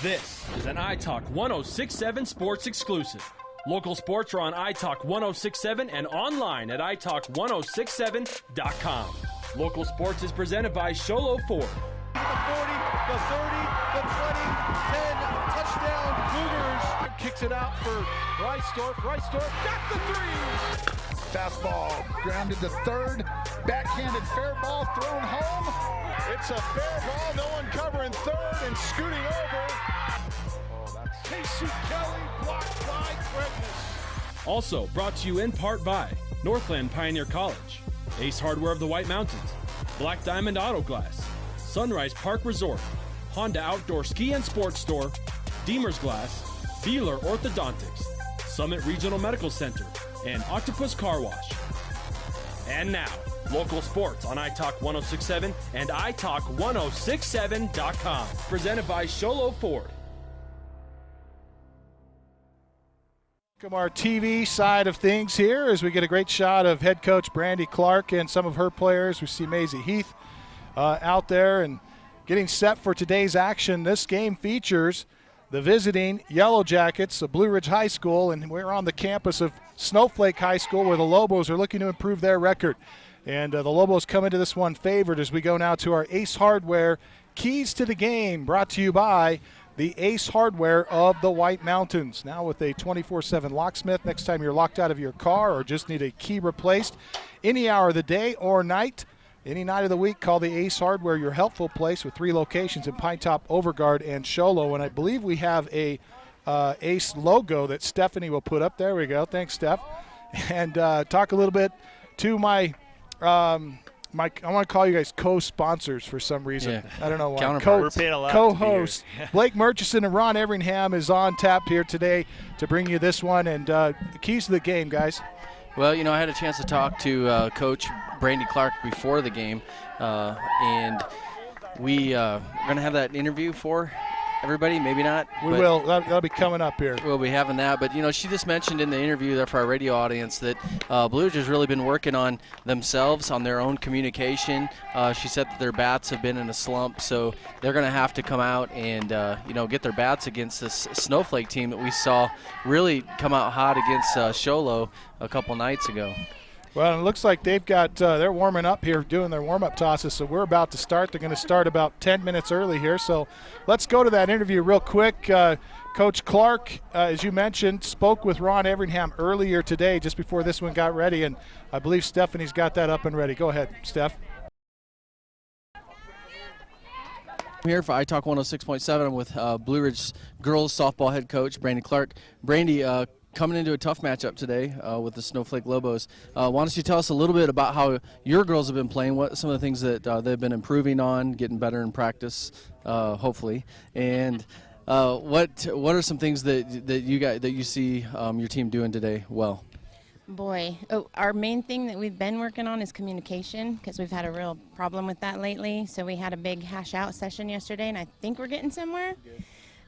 This is an iTalk 1067 Sports exclusive. Local sports are on iTalk 1067 and online at iTalk1067.com. Local sports is presented by Sholo Ford. The 40, the 30, the 20, 10, touchdown Cougars. Kicks it out for Reisdorf. Reisdorf got the three. Fastball grounded to third. Backhanded fair ball thrown home. It's a fair ball. No one covering third and scooting over. Oh, that's Casey Kelly blocked by Greatness. Also brought to you in part by Northland Pioneer College, Ace Hardware of the White Mountains, Black Diamond Auto Glass, Sunrise Park Resort, Honda Outdoor Ski and Sports Store, Deemer's Glass, Beeler Orthodontics, Summit Regional Medical Center, and Octopus Car Wash. And now, local sports on iTalk 1067 and iTalk1067.com. Presented by Sholo Ford. From our TV side of things here as we get a great shot of head coach Brandy Clark and some of her players. We see Maisie Heath out there and getting set for today's action. This game features the visiting Yellow Jackets of Blue Ridge High School, and we're on the campus of Snowflake High School where the Lobos are looking to improve their record. And the Lobos come into this one favored as we go now to our Ace Hardware Keys to the Game, brought to you by the Ace Hardware of the White Mountains. Now with a 24/7 locksmith, next time you're locked out of your car or just need a key replaced, any hour of the day or night, any night of the week, call the Ace Hardware, your helpful place with 3 locations in Pine Top, Overguard, and Sholo. And I believe we have a Ace logo that Stephanie will put up. There we go. Thanks, Steph. And talk a little bit to my I want to call you guys co-sponsors for some reason. Yeah. I don't know why. We're paying a lot Co-host. Blake Murchison and Ron Everingham is on tap here today to bring you this one. And keys to the game, guys. Well, you know, I had a chance to talk to Coach Brandy Clark before the game, and we are going to have that interview for everybody. Maybe not. We will. That'll be coming up here. We'll be having that. But, you know, she just mentioned in the interview there for our radio audience that Blue Ridge has really been working on themselves, on their own communication. She said that their bats have been in a slump, so they're going to have to come out and, you know, get their bats against this Snowflake team that we saw really come out hot against Sholo a couple nights ago. Well, it looks like they've got, they're warming up here, doing their warm-up tosses, so we're about to start. They're going to start about 10 minutes early here, so let's go to that interview real quick. Coach Clark, as you mentioned, spoke with Ron Everingham earlier today, just before this one got ready, and I believe Stephanie's got that up and ready. Go ahead, Steph. I'm here for iTalk 106.7 with Blue Ridge girls softball head coach Brandy Clark. Brandy, coming into a tough matchup today with the Snowflake Lobos. Why don't you tell us a little bit about how your girls have been playing, what some of the things that they've been improving on, getting better in practice, hopefully, and what are some things that you see your team doing today well? Boy, our main thing that we've been working on is communication, because we've had a real problem with that lately. So we had a big hash out session yesterday, and I think we're getting somewhere.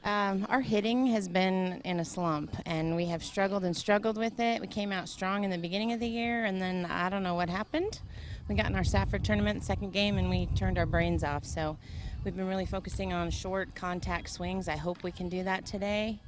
Our hitting has been in a slump, and we have struggled with it. We came out strong in the beginning of the year, and then I don't know what happened. We got in our Safford tournament second game, and we turned our brains off. So we've been really focusing on short contact swings. I hope we can do that today.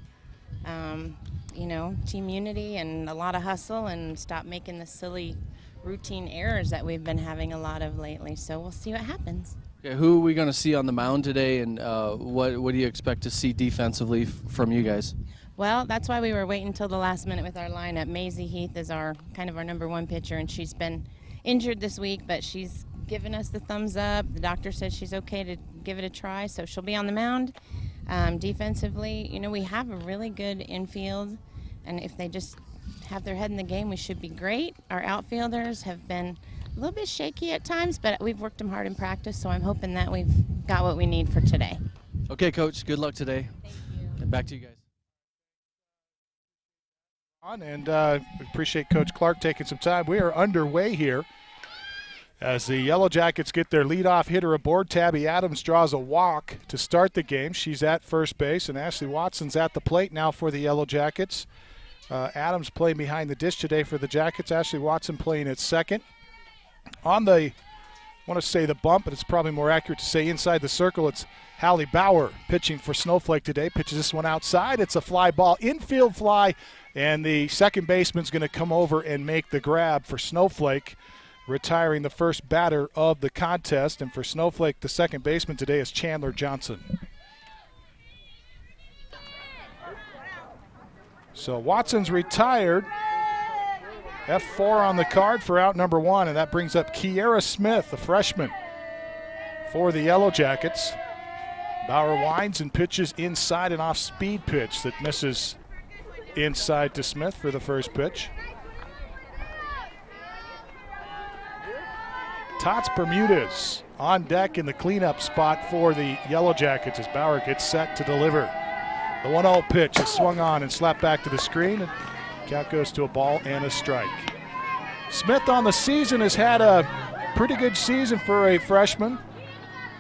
You know, team unity and a lot of hustle, and stop making the silly routine errors that we've been having a lot of lately. So we'll see what happens. Okay, who are we going to see on the mound today, and what do you expect to see defensively from you guys? Well, that's why we were waiting until the last minute with our lineup. Maisie Heath is our number 1 pitcher, and she's been injured this week, but she's given us the thumbs up. The doctor says she's okay to give it a try, so she'll be on the mound. Defensively, you know, we have a really good infield, and if they just have their head in the game, we should be great. Our outfielders have been a little bit shaky at times, but we've worked them hard in practice, so I'm hoping that we've got what we need for today. Okay, Coach, good luck today. Thank you. And back to you guys. And we appreciate Coach Clark taking some time. We are underway here as the Yellow Jackets get their leadoff hitter aboard. Tabby Adams draws a walk to start the game. She's at first base, and Ashley Watson's at the plate now for the Yellow Jackets. Adams playing behind the dish today for the Jackets. Ashley Watson playing at second. On the want to say the bump, but it's probably more accurate to say inside the circle. It's Hallie Bauer pitching for Snowflake today. Pitches this one outside. It's a fly ball, infield fly, and the second baseman's going to come over and make the grab for Snowflake, retiring the first batter of the contest. And for Snowflake, the second baseman today is Chandler Johnson. So Watson's retired. F4 on the card for out number 1, and that brings up Kiera Smith, the freshman, for the Yellow Jackets. Bauer winds and pitches inside, an off-speed pitch that misses inside to Smith for the first pitch. Tots Bermudez on deck in the cleanup spot for the Yellow Jackets as Bauer gets set to deliver. The 1-0 pitch is swung on and slapped back to the screen. And count goes to a ball and a strike. Smith on the season has had a pretty good season for a freshman.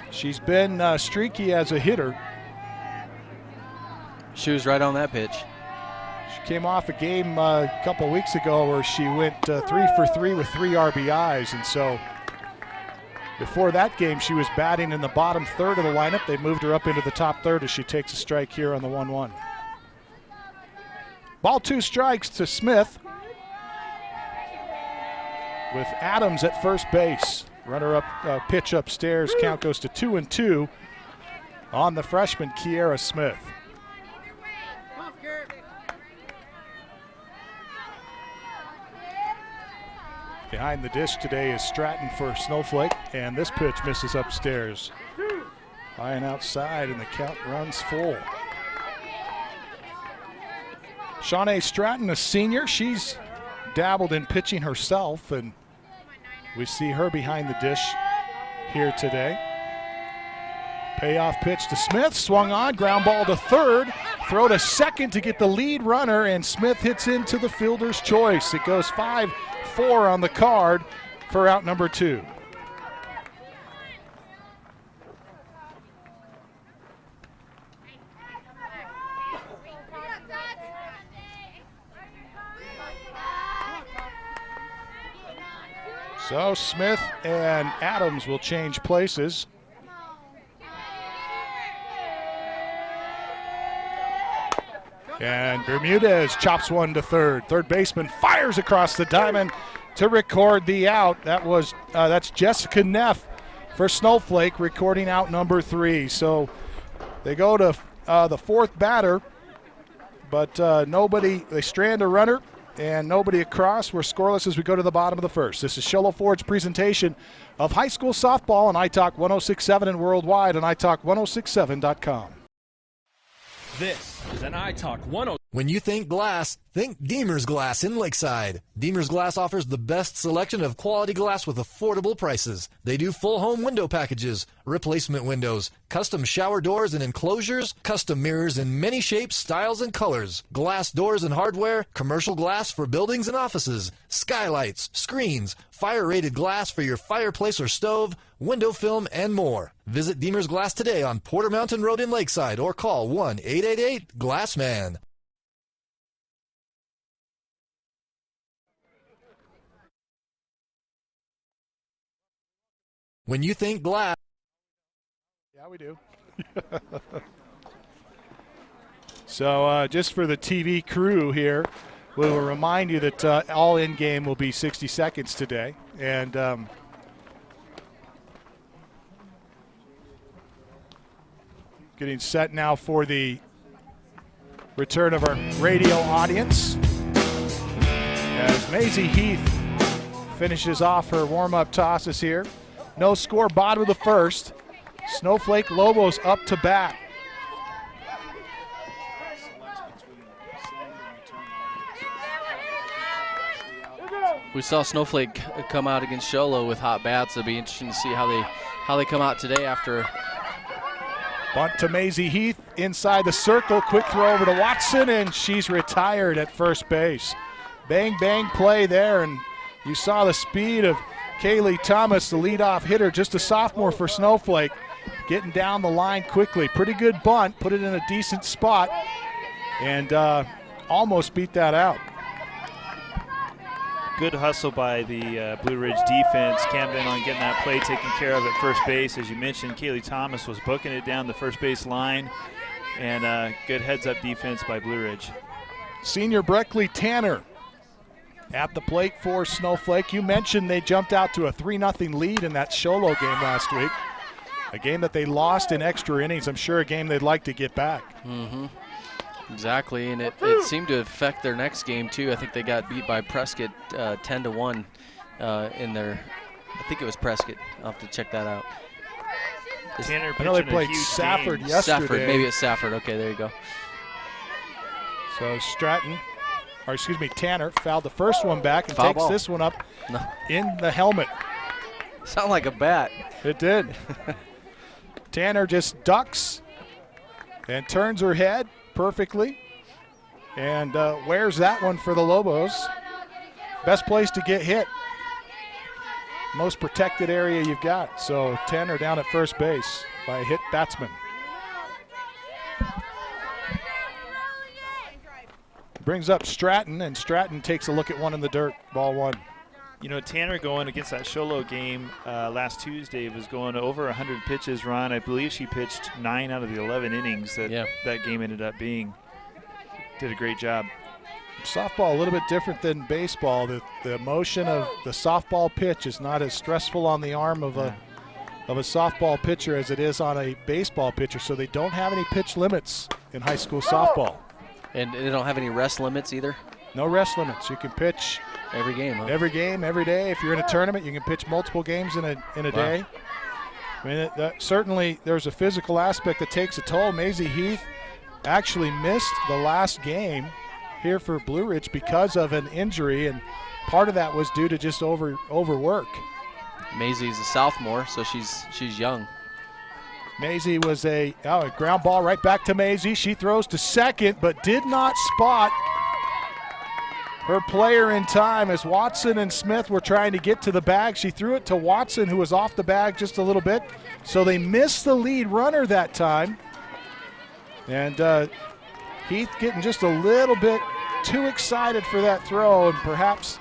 She's been streaky as a hitter. She was right on that pitch. She came off a game a couple of weeks ago where she went 3 for 3 with 3 RBIs. And so before that game, she was batting in the bottom third of the lineup. They moved her up into the top third as she takes a strike here on the 1-1. Ball 2 strikes to Smith with Adams at first base. Runner up, pitch upstairs. Count goes to 2-2 on the freshman Kiera Smith. Behind the dish today is Stratton for Snowflake, and this pitch misses upstairs. High and outside, and the count runs full. Shawnee Stratton, a senior, she's dabbled in pitching herself, and we see her behind the dish here today. Payoff pitch to Smith, swung on, ground ball to third, throw to second to get the lead runner, and Smith hits into the fielder's choice. It goes 5-4 on the card for out number 2. So Smith and Adams will change places. And Bermudez chops one to third. Third baseman fires across the diamond to record the out. That's Jessica Neff for Snowflake recording out number 3. So they go to the fourth batter, but they strand a runner and nobody across. We're scoreless as we go to the bottom of the first. This is Sholo Ford's presentation of high school softball on iTalk 106.7 and worldwide on iTalk1067.com. This is an iTalk 10. When you think glass, think Deemer's Glass in Lakeside. Deemer's Glass offers the best selection of quality glass with affordable prices. They do full home window packages, replacement windows, custom shower doors and enclosures, custom mirrors in many shapes, styles, and colors, glass doors and hardware, commercial glass for buildings and offices, skylights, screens, fire-rated glass for your fireplace or stove, window film, and more. Visit Deemer's Glass today on Porter Mountain Road in Lakeside or call 1-888-GLASSMAN. When you think glass. Yeah, we do. So just for the TV crew here, we will remind you that all in-game will be 60 seconds today. And getting set now for the return of our radio audience as Maisie Heath finishes off her warm-up tosses here. No score, bottom of the first. Snowflake Lobos up to bat. We saw Snowflake come out against Sholo with hot bats. It'll be interesting to see how they come out today after. Bunt to Maisie Heath inside the circle. Quick throw over to Watson, and she's retired at first base. Bang, bang play there, and you saw the speed of Kaylee Thomas, the leadoff hitter, just a sophomore for Snowflake, getting down the line quickly. Pretty good bunt, put it in a decent spot, and almost beat that out. good hustle by the Blue Ridge defense. Camden on getting that play taken care of at first base. As you mentioned, Kaylee Thomas was booking it down the first base line, and good heads-up defense by Blue Ridge. Senior Breckley Tanner at the plate for Snowflake. You mentioned they jumped out to a 3-0 lead in that Sholo game last week. A game that they lost in extra innings. I'm sure a game they'd like to get back. Mm-hmm. Exactly, and it seemed to affect their next game too. I think they got beat by Prescott 10-1 in their. I think it was Prescott. I'll have to check that out. Tanner I know they played Safford yesterday. Safford, maybe it's Safford. Okay, there you go. So Tanner fouled the first one back and takes this one up in the helmet. Sound like a bat. It did. Tanner just ducks and turns her head perfectly and wears that one for the Lobos. Best place to get hit. Most protected area you've got. So Tanner down at first base by a hit batsman. Brings up Stratton, and Stratton takes a look at one in the dirt. Ball one. You know, Tanner going against that Sholo game last Tuesday was going over 100 pitches, Ron. I believe she pitched 9 out of the 11 innings that game ended up being. Did a great job. Softball a little bit different than baseball. The motion of the softball pitch is not as stressful on the arm of a softball pitcher as it is on a baseball pitcher, so they don't have any pitch limits in high school softball. And they don't have any rest limits either? No rest limits. You can pitch every game, huh? Every game, every day. If you're in a tournament, you can pitch multiple games in a day. I mean, certainly there's a physical aspect that takes a toll. Maisie Heath actually missed the last game here for Blue Ridge because of an injury, and part of that was due to just overwork. Maisie's a sophomore, so she's young. Maisie was a ground ball right back to Maisie. She throws to second, but did not spot her player in time as Watson and Smith were trying to get to the bag. She threw it to Watson, who was off the bag just a little bit. So they missed the lead runner that time. And Heath getting just a little bit too excited for that throw, and perhaps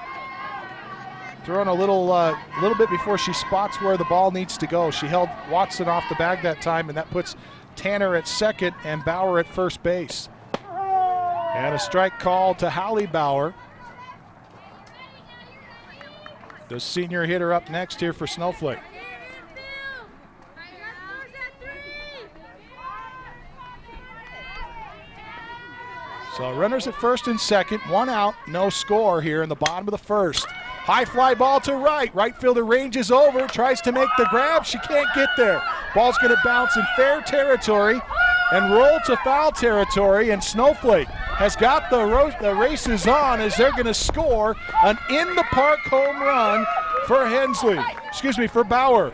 throwing a little bit before she spots where the ball needs to go. She held Watson off the bag that time, and that puts Tanner at second and Bauer at first base. And a strike call to Hallie Bauer. The senior hitter up next here for Snowflake. So runners at first and second, 1 out, no score here in the bottom of the first. High fly ball to right. Right fielder ranges over, tries to make the grab. She can't get there. Ball's going to bounce in fair territory and roll to foul territory, and Snowflake has got the races on as they're going to score an in-the-park home run for Bauer.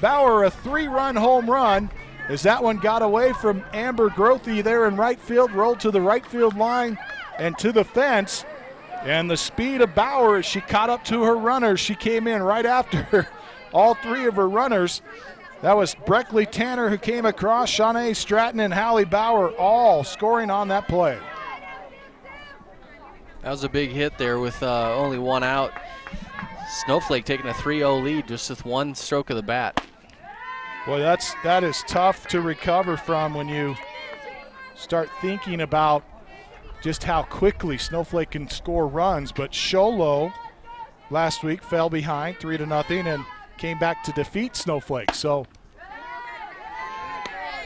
Bauer, a 3-run home run as that one got away from Amber Grothy there in right field, rolled to the right field line and to the fence. And the speed of Bauer as she caught up to her runners. She came in right after all 3 of her runners. That was Breckley Tanner who came across, Shawnee Stratton and Hallie Bauer all scoring on that play. That was a big hit there with only 1 out. Snowflake taking a 3-0 lead just with 1 stroke of the bat. Boy, that is tough to recover from when you start thinking about just how quickly Snowflake can score runs. But Sholo last week fell behind 3-0 and came back to defeat Snowflake. So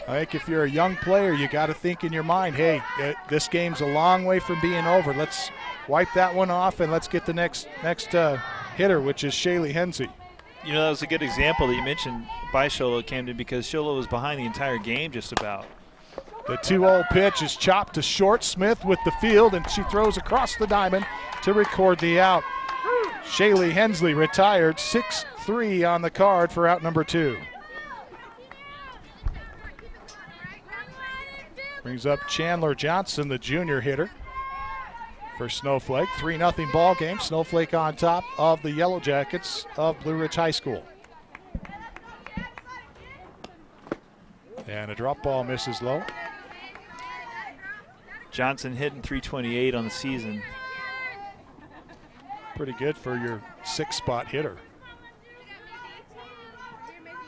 I think if you're a young player, you got to think in your mind, hey, this game's a long way from being over. Let's wipe that one off and let's get the next hitter, which is Shaylee Hensey. You know, that was a good example that you mentioned by Sholo Camden, because Sholo was behind the entire game just about. The 2-0 pitch is chopped to short. Smith with the field, and she throws across the diamond to record the out. Shaylee Hensley retired, 6-3 on the card for out number 2. Brings up Chandler Johnson, the junior hitter for Snowflake. 3-0 ball game. Snowflake on top of the Yellow Jackets of Blue Ridge High School. And a drop ball misses low. Johnson hitting .328 on the season. Pretty good for your 6-spot hitter.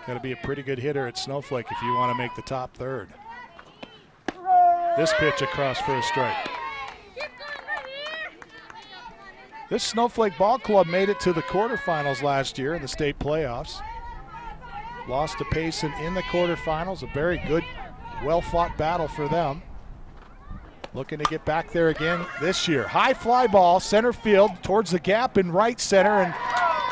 Got to be a pretty good hitter at Snowflake if you want to make the top third. This pitch across for a strike. This Snowflake Ball Club made it to the quarterfinals last year in the state playoffs. Lost to Payson in the quarterfinals. A very good, well-fought battle for them. Looking to get back there again this year. High fly ball, center field, towards the gap in right center, and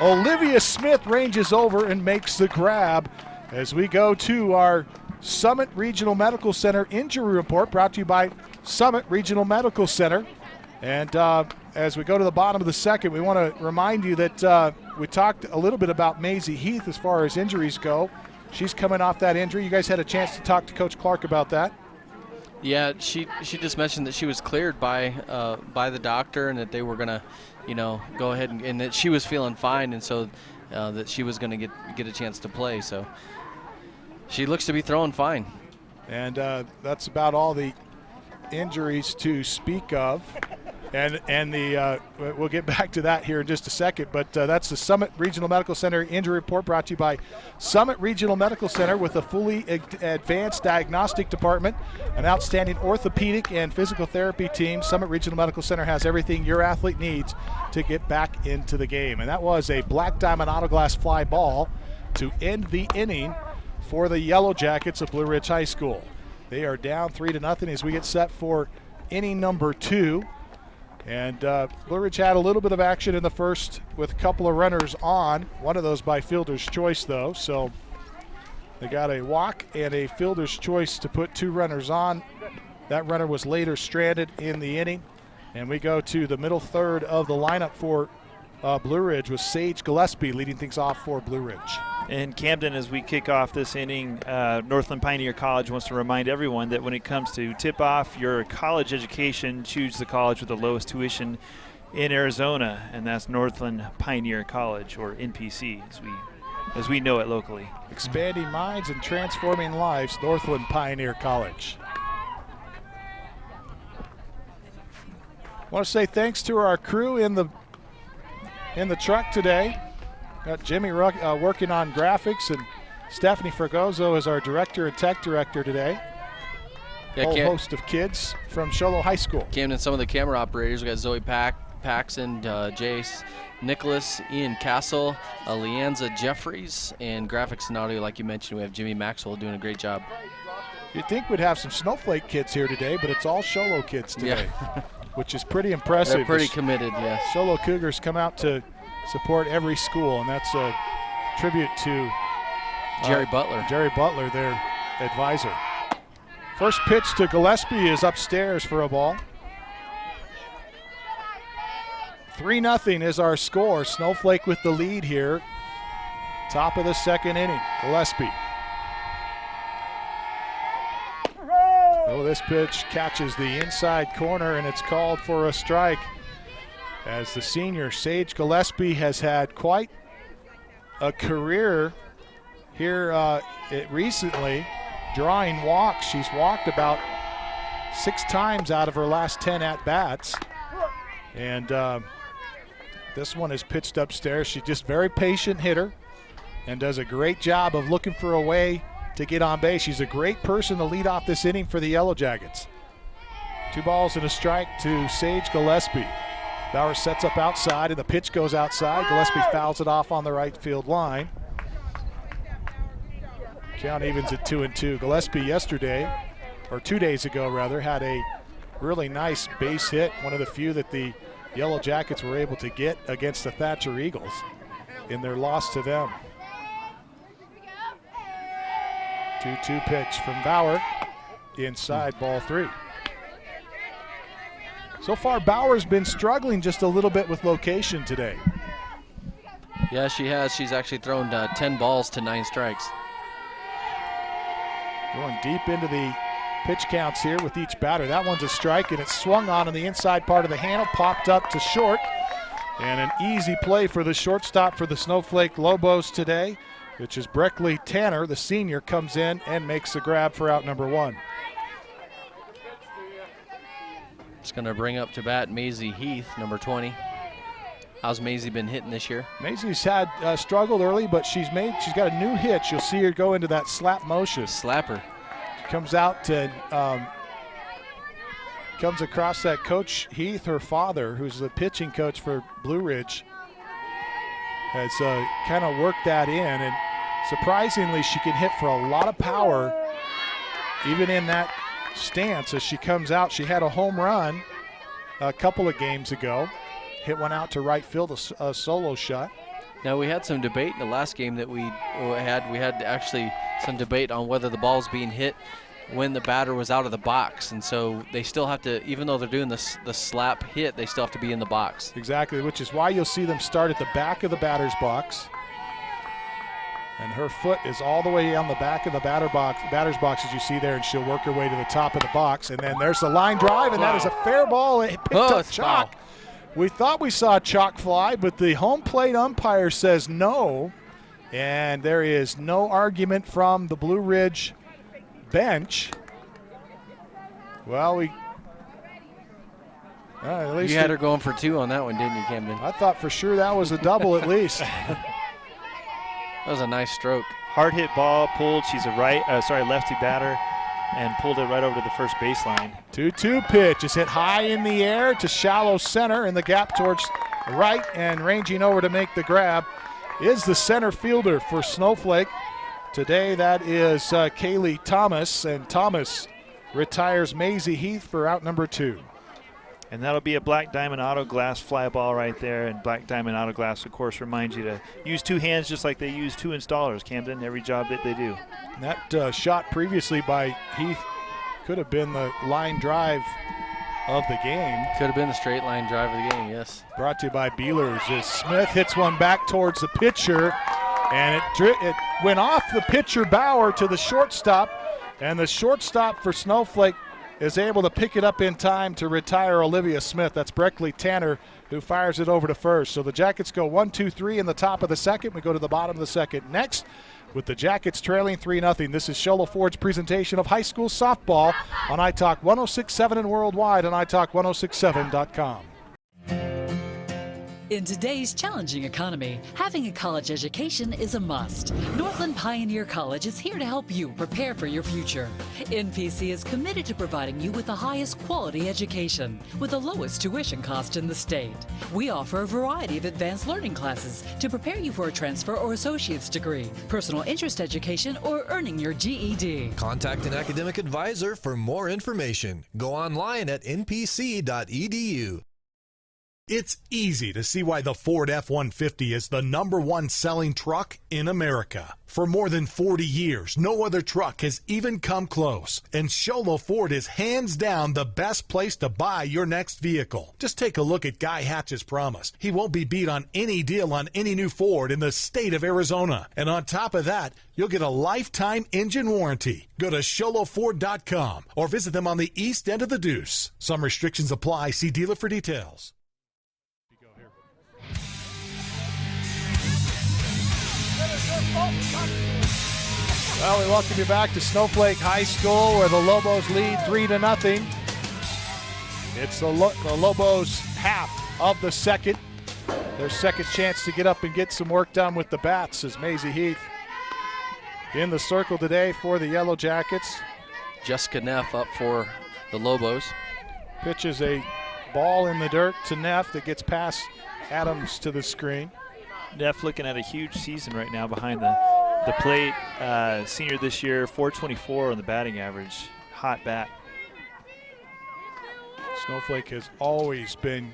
Olivia Smith ranges over and makes the grab as we go to our Summit Regional Medical Center injury report, brought to you by Summit Regional Medical Center. And as we go to the bottom of the second, we want to remind you that we talked a little bit about Maisie Heath as far as injuries go. She's coming off that injury. You guys had a chance to talk to Coach Clark about that. Yeah, she just mentioned that she was cleared by the doctor and that they were gonna, go ahead and that she was feeling fine, and so that she was gonna get a chance to play. So she looks to be throwing fine. And that's about all the injuries to speak of. And we'll get back to that here in just a second, but that's the Summit Regional Medical Center injury report, brought to you by Summit Regional Medical Center, with a fully advanced diagnostic department, an outstanding orthopedic and physical therapy team. Summit Regional Medical Center has everything your athlete needs to get back into the game. And that was a Black Diamond Auto Glass fly ball to end the inning for the Yellow Jackets of Blue Ridge High School. They are down 3-0 as we get set for inning number 2. And Blue Ridge had a little bit of action in the first with a couple of runners on, one of those by fielder's choice though. So they got a walk and a fielder's choice to put 2 runners on. That runner was later stranded in the inning. And we go to the middle third of the lineup for Blue Ridge, with Sage Gillespie leading things off for Blue Ridge. In Camden, as we kick off this inning, Northland Pioneer College wants to remind everyone that when it comes to tip-off your college education, choose the college with the lowest tuition in Arizona, and that's Northland Pioneer College, or NPC, as we know it locally. Expanding minds and transforming lives, Northland Pioneer College. I want to say thanks to our crew in the truck today. Got Jimmy working on graphics, and Stephanie Fragoso is our director and tech director today. Yeah, whole host of kids from Sholo High School. Camden, some of the camera operators. We got Zoe Paxson, Jace, Nicholas, Ian Castle, Leanza Jeffries, and graphics and audio, like you mentioned, we have Jimmy Maxwell doing a great job. You'd think we'd have some Snowflake kids here today, but it's all Sholo kids today, which is pretty impressive. They're pretty committed, yes. Sholo Cougars come out to support every school, and that's a tribute to Jerry Butler. Jerry Butler, their advisor. First pitch to Gillespie is upstairs for a ball. 3-0 is our score. Snowflake with the lead here. Top of the second inning. Gillespie. Oh, this pitch catches the inside corner, and it's called for a strike, as the senior Sage Gillespie has had quite a career here recently, drawing walks. She's walked about 6 times out of her last 10 at-bats. And this one is pitched upstairs. She's just very patient hitter and does a great job of looking for a way to get on base. She's a great person to lead off this inning for the Yellow Jackets. 2 balls and a strike to Sage Gillespie. Bauer sets up outside, and the pitch goes outside. Gillespie fouls it off on the right field line. Count evens at 2-2. Gillespie yesterday, or 2 days ago rather, had a really nice base hit, one of the few that the Yellow Jackets were able to get against the Thatcher Eagles in their loss to them. 2-2 pitch from Bauer, inside, ball 3. So far, Bauer's been struggling just a little bit with location today. Yeah, she has. She's actually thrown 10 balls to 9 strikes. Going deep into the pitch counts here with each batter. That one's a strike, and it's swung on the inside part of the handle, popped up to short. And an easy play for the shortstop for the Snowflake Lobos today, which is Breckley Tanner. The senior comes in and makes the grab for out number 1. It's going to bring up to bat Maisie Heath, number 20. How's Maisie been hitting this year? Maisie's had struggled early, but she's got a new hit. You'll see her go into that slap motion. Slapper. She comes out and comes across that Coach Heath, her father, who's the pitching coach for Blue Ridge, has kind of worked that in. And surprisingly, she can hit for a lot of power, even in that stance. As she comes out, she had a home run a couple of games ago. Hit one out to right field, a solo shot. Now, we had some debate in the last game that we had. We had actually some debate on whether the ball's being hit when the batter was out of the box. And so they still have to, even though they're doing the slap hit, they still have to be in the box. Exactly, which is why you'll see them start at the back of the batter's box. And her foot is all the way on the back of the batter's box, as you see there, and she'll work her way to the top of the box. And then there's the line drive, and that is a fair ball. It picked up chalk. Foul. We thought we saw a chalk fly, but the home plate umpire says no. And there is no argument from the Blue Ridge bench. Well, at least you had her going for 2 on that one, didn't you, Camden? I thought for sure that was a double at least. That was a nice stroke. Hard hit ball pulled. She's a lefty batter, and pulled it right over to the first baseline. 2-2 pitch is hit high in the air to shallow center in the gap towards right, and ranging over to make the grab is the center fielder for Snowflake. Today that is Kaylee Thomas, and Thomas retires Maisie Heath for out number 2. And that'll be a Black Diamond Auto Glass fly ball right there. And Black Diamond Auto Glass, of course, reminds you to use 2 hands just like they use 2 installers, Camden, every job that they do. And that shot previously by Heath could have been the line drive of the game. Could have been the straight line drive of the game, yes. Brought to you by Beelers as Smith hits one back towards the pitcher, and it went off the pitcher Bauer to the shortstop, and the shortstop for Snowflake is able to pick it up in time to retire Olivia Smith. That's Breckley Tanner who fires it over to first. So the Jackets go 1-2-3 in the top of the second. We go to the bottom of the second next with the Jackets trailing 3-0. This is Shola Ford's presentation of high school softball on iTalk 106.7 and worldwide on iTalk1067.com. In today's challenging economy, having a college education is a must. Northland Pioneer College is here to help you prepare for your future. NPC is committed to providing you with the highest quality education with the lowest tuition cost in the state. We offer a variety of advanced learning classes to prepare you for a transfer or associate's degree, personal interest education, or earning your GED. Contact an academic advisor for more information. Go online at npc.edu. It's easy to see why the Ford F-150 is the #1 selling truck in America. For more than 40 years, no other truck has even come close. And Shola Ford is hands down the best place to buy your next vehicle. Just take a look at Guy Hatch's promise. He won't be beat on any deal on any new Ford in the state of Arizona. And on top of that, you'll get a lifetime engine warranty. Go to SholaFord.com or visit them on the east end of the Deuce. Some restrictions apply. See dealer for details. Well, we welcome you back to Snowflake High School, where the Lobos lead 3-0. It's the Lobos half of the second. Their second chance to get up and get some work done with the bats as Maisie Heath in the circle today for the Yellow Jackets. Jessica Neff up for the Lobos. Pitches a ball in the dirt to Neff that gets past Adams to the screen. Neff looking at a huge season right now behind the plate. Senior this year, 424 on the batting average. Hot bat. Snowflake has always been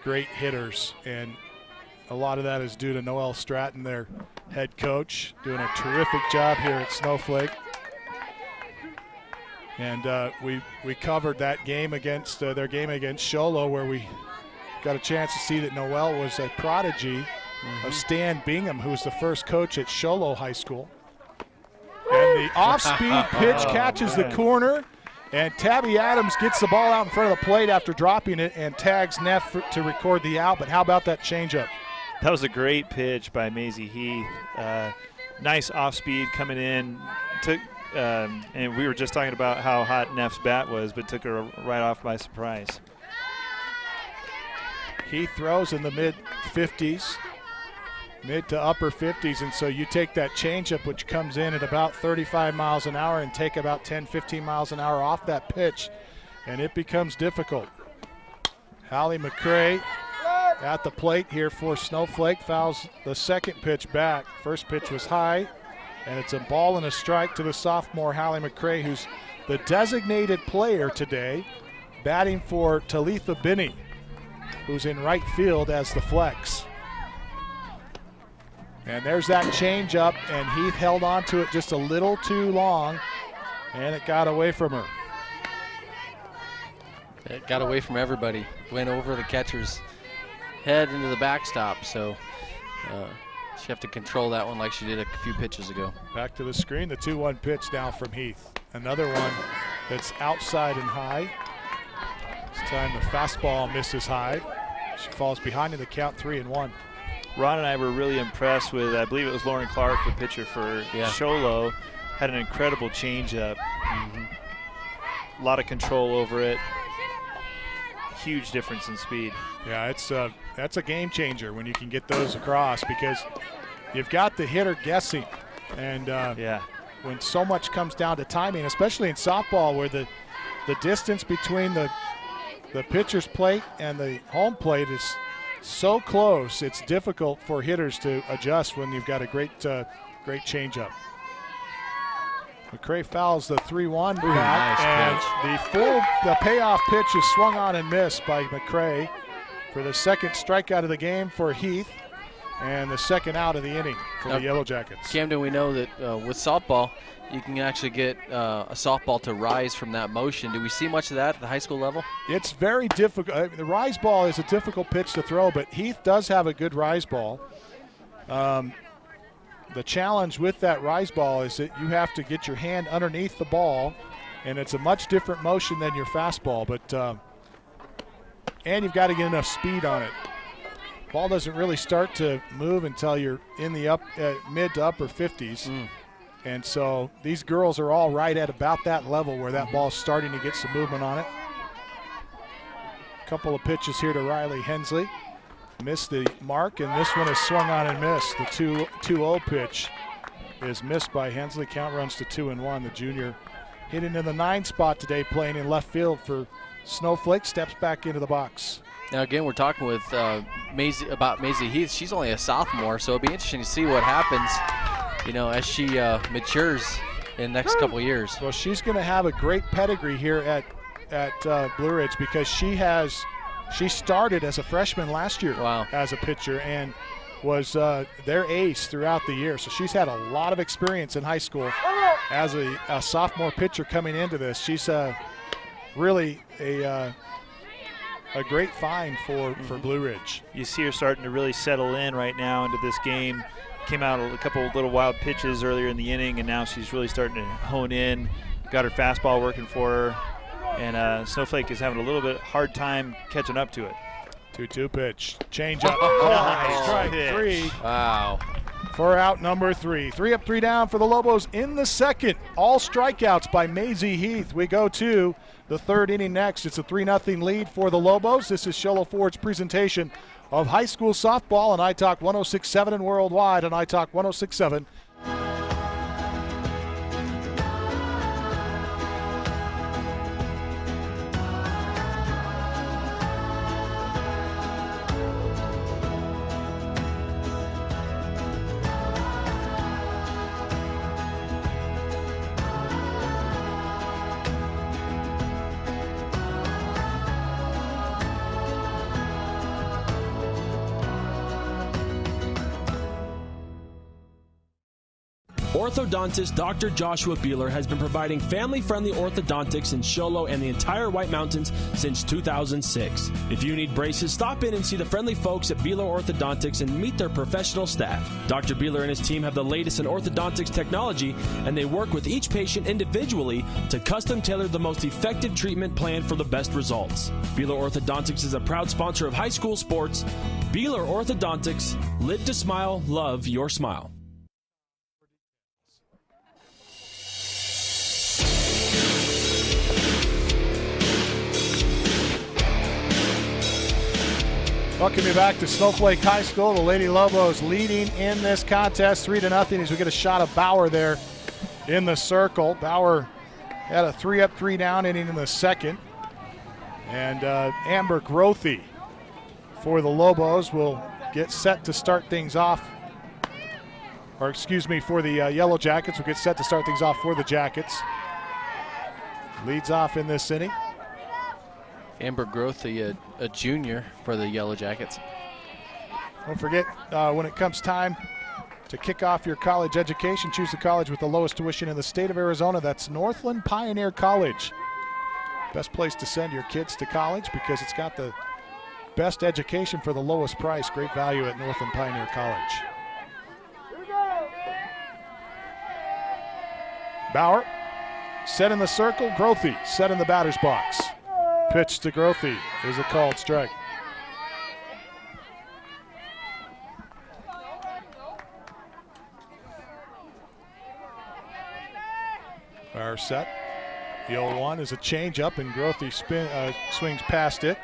great hitters, and a lot of that is due to Noelle Stratton, their head coach, doing a terrific job here at Snowflake. And we covered that game against their game against Shola, where we got a chance to see that Noelle was a prodigy of Stan Bingham, who was the first coach at Shola High School. And the off-speed pitch catches the corner, and Tabby Adams gets the ball out in front of the plate after dropping it and tags Neff to record the out. But how about that changeup? That was a great pitch by Maisie Heath. Nice off-speed coming in. And we were just talking about how hot Neff's bat was, but took her right off by surprise. He throws in the mid-50s, mid to upper 50s, and so you take that changeup, which comes in at about 35 miles an hour, and take about 10, 15 miles an hour off that pitch, and it becomes difficult. Hallie McCray at the plate here for Snowflake, fouls the second pitch back. First pitch was high, and it's a ball and a strike to the sophomore Hallie McCray, who's the designated player today, batting for Talitha Binney, who's in right field as the flex. And there's that changeup, and Heath held on to it just a little too long, and it got away from her. It got away from everybody. Went over the catcher's head into the backstop, so she have to control that one like she did a few pitches ago. Back to the screen, the 2-1 pitch now from Heath. Another one that's outside and high. This time the fastball misses high. She falls behind in the count, 3-1. Ron and I were really impressed with, I believe it was Lauren Clark, the pitcher for Sholo, had an incredible changeup. A lot of control over it. Huge difference in speed. Yeah, that's a game changer when you can get those across, because you've got the hitter guessing, and when so much comes down to timing, especially in softball where the distance between the pitcher's plate and the home plate is so close, it's difficult for hitters to adjust when you've got a great changeup. McCray fouls the 3-1 back, nice and the payoff pitch is swung on and missed by McCray for the second strikeout of the game for Heath, and the second out of the inning for the Yellow Jackets. Camden, we know that with softball, you can actually get a softball to rise from that motion. Do we see much of that at the high school level? It's very difficult. The rise ball is a difficult pitch to throw, but Heath does have a good rise ball. The challenge with that rise ball is that you have to get your hand underneath the ball, and it's a much different motion than your fastball, but and you've got to get enough speed on it. Ball doesn't really start to move until you're in the mid to upper 50s. And so these girls are all right at about that level where that ball's starting to get some movement on it. A couple of pitches here to Riley Hensley. Missed the mark, and this one is swung on and missed. The 2-0 pitch is missed by Hensley. Count runs to 2-1. The junior hitting in the 9 spot today, playing in left field for Snowflake, steps back into the box. Now again, we're talking with Maisie Heath. She's only a sophomore, so it'll be interesting to see what happens, as she matures in the next couple of years. Well, she's going to have a great pedigree here at Blue Ridge, because she started as a freshman last year as a pitcher and was their ace throughout the year. So she's had a lot of experience in high school as a sophomore pitcher coming into this. She's really a great find for Blue Ridge. You see her starting to really settle in right now into this game. Came out a couple of little wild pitches earlier in the inning, and now she's really starting to hone in. Got her fastball working for her. And Snowflake is having a little bit hard time catching up to it. 2-2 pitch. Change up. Nice. Strike three. Wow. For out number 3. 3 up, 3 down for the Lobos in the second. All strikeouts by Maisie Heath. We go to the third inning next. It's a 3-0 lead for the Lobos. This is Sholo Ford's presentation of high school softball on iTalk 106.7 and worldwide on iTalk 106.7. Orthodontist Dr. Joshua Beeler has been providing family-friendly orthodontics in Sholo and the entire White Mountains since 2006. If you need braces, stop in and see the friendly folks at Beeler Orthodontics and meet their professional staff. Dr. Beeler and his team have the latest in orthodontics technology, and they work with each patient individually to custom tailor the most effective treatment plan for the best results. Beeler Orthodontics is a proud sponsor of high school sports. Beeler Orthodontics, live to smile, love your smile. Welcome you back to Snowflake High School. The Lady Lobos leading in this contest 3-0 as we get a shot of Bauer there in the circle. Bauer had a 3-up, 3-down inning in the second. And Amber Grothy for the Lobos will get set to start things off. Or excuse me, for the Yellow Jackets will get set to start things off for the Jackets. Leads off in this inning. Amber Grothy, a junior for the Yellow Jackets. Don't forget, when it comes time to kick off your college education, choose the college with the lowest tuition in the state of Arizona. That's Northland Pioneer College. Best place to send your kids to college because it's got the best education for the lowest price. Great value at Northland Pioneer College. Bauer set in the circle. Grothy set in the batter's box. Pitch to Grothy is a called strike. Bauer set. The 0-1 is a changeup, and Grothy swings past it.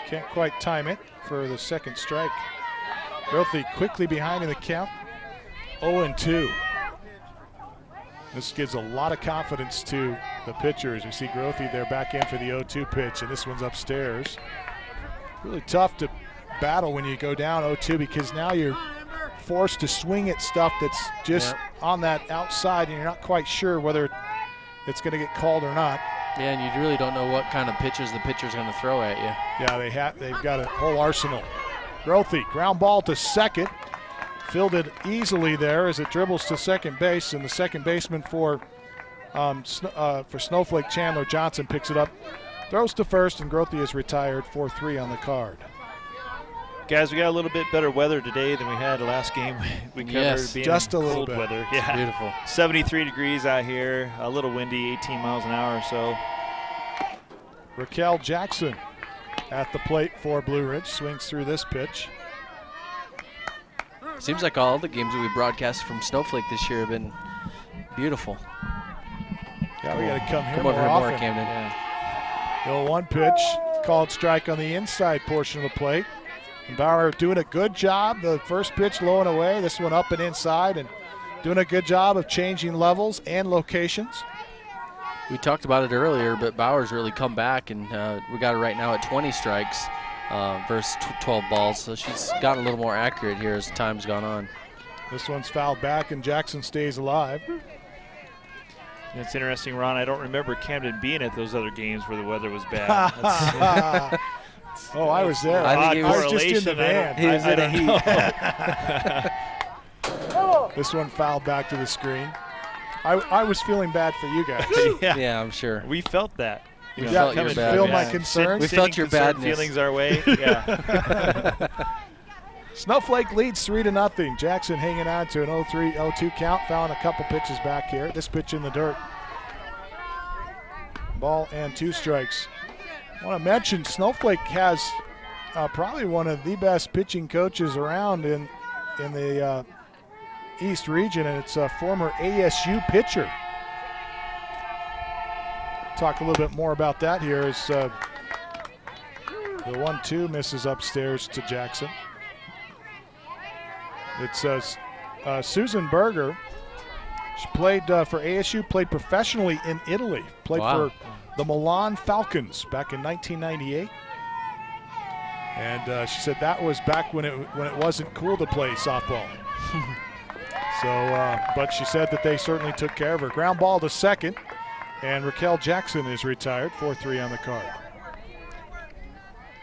Can't quite time it for the second strike. Grothy quickly behind in the count. 0-2. This gives a lot of confidence to the pitchers. You see Grothy there back in for the 0-2 pitch, and this one's upstairs. Really tough to battle when you go down 0-2 because now you're forced to swing at stuff that's just on that outside, and you're not quite sure whether it's going to get called or not. Yeah, and you really don't know what kind of pitches the pitcher's going to throw at you. Yeah, they've got a whole arsenal. Grothy, ground ball to second. Fielded easily there as it dribbles to second base, and the second baseman for Snowflake, Chandler Johnson, picks it up, throws to first, and Grothy is retired. 4-3 on the card. Guys, we got a little bit better weather today than we had the last game. We covered being just a little cold bit. Weather. Yeah, beautiful. 73 degrees out here, a little windy, 18 miles an hour or so. Raquel Jackson at the plate for Blue Ridge, swings through this pitch. Seems like all the games that we broadcast from Snowflake this year have been beautiful. Yeah, we got to come here Come more over here often. more, Camden. The 0-1 pitch, called strike on the inside portion of the plate. And Bauer doing a good job. The first pitch low and away, this one up and inside, and doing a good job of changing levels and locations. We talked about it earlier, but Bauer's really come back, and we got her right now at 20 strikes versus 12 balls, so she's gotten a little more accurate here as time's gone on. This one's fouled back, and Jackson stays alive. It's interesting, Ron. I don't remember Camden being at those other games where the weather was bad. Oh, I was there. I think I was just in the van. He was in the heat. This one fouled back to the screen. I was feeling bad for you guys. Yeah, I'm sure. We felt that. We felt your you bad. feel my concerns. We felt your badness. Feelings our way. Yeah. Snowflake leads 3-0. Jackson hanging on to an 0-3-0-2 count, fouling a couple pitches back here. This pitch in the dirt. Ball and 2 strikes. I want to mention Snowflake has probably one of the best pitching coaches around in the East region, and it's a former ASU pitcher. Talk a little bit more about that here as the 1-2 misses upstairs to Jackson. It says Susan Berger. She played for ASU, played professionally in Italy, played for the Milan Falcons back in 1998. And she said that was back when it wasn't cool to play softball. But she said that they certainly took care of her. Ground ball to second, and Raquel Jackson is retired. 4-3 on the card.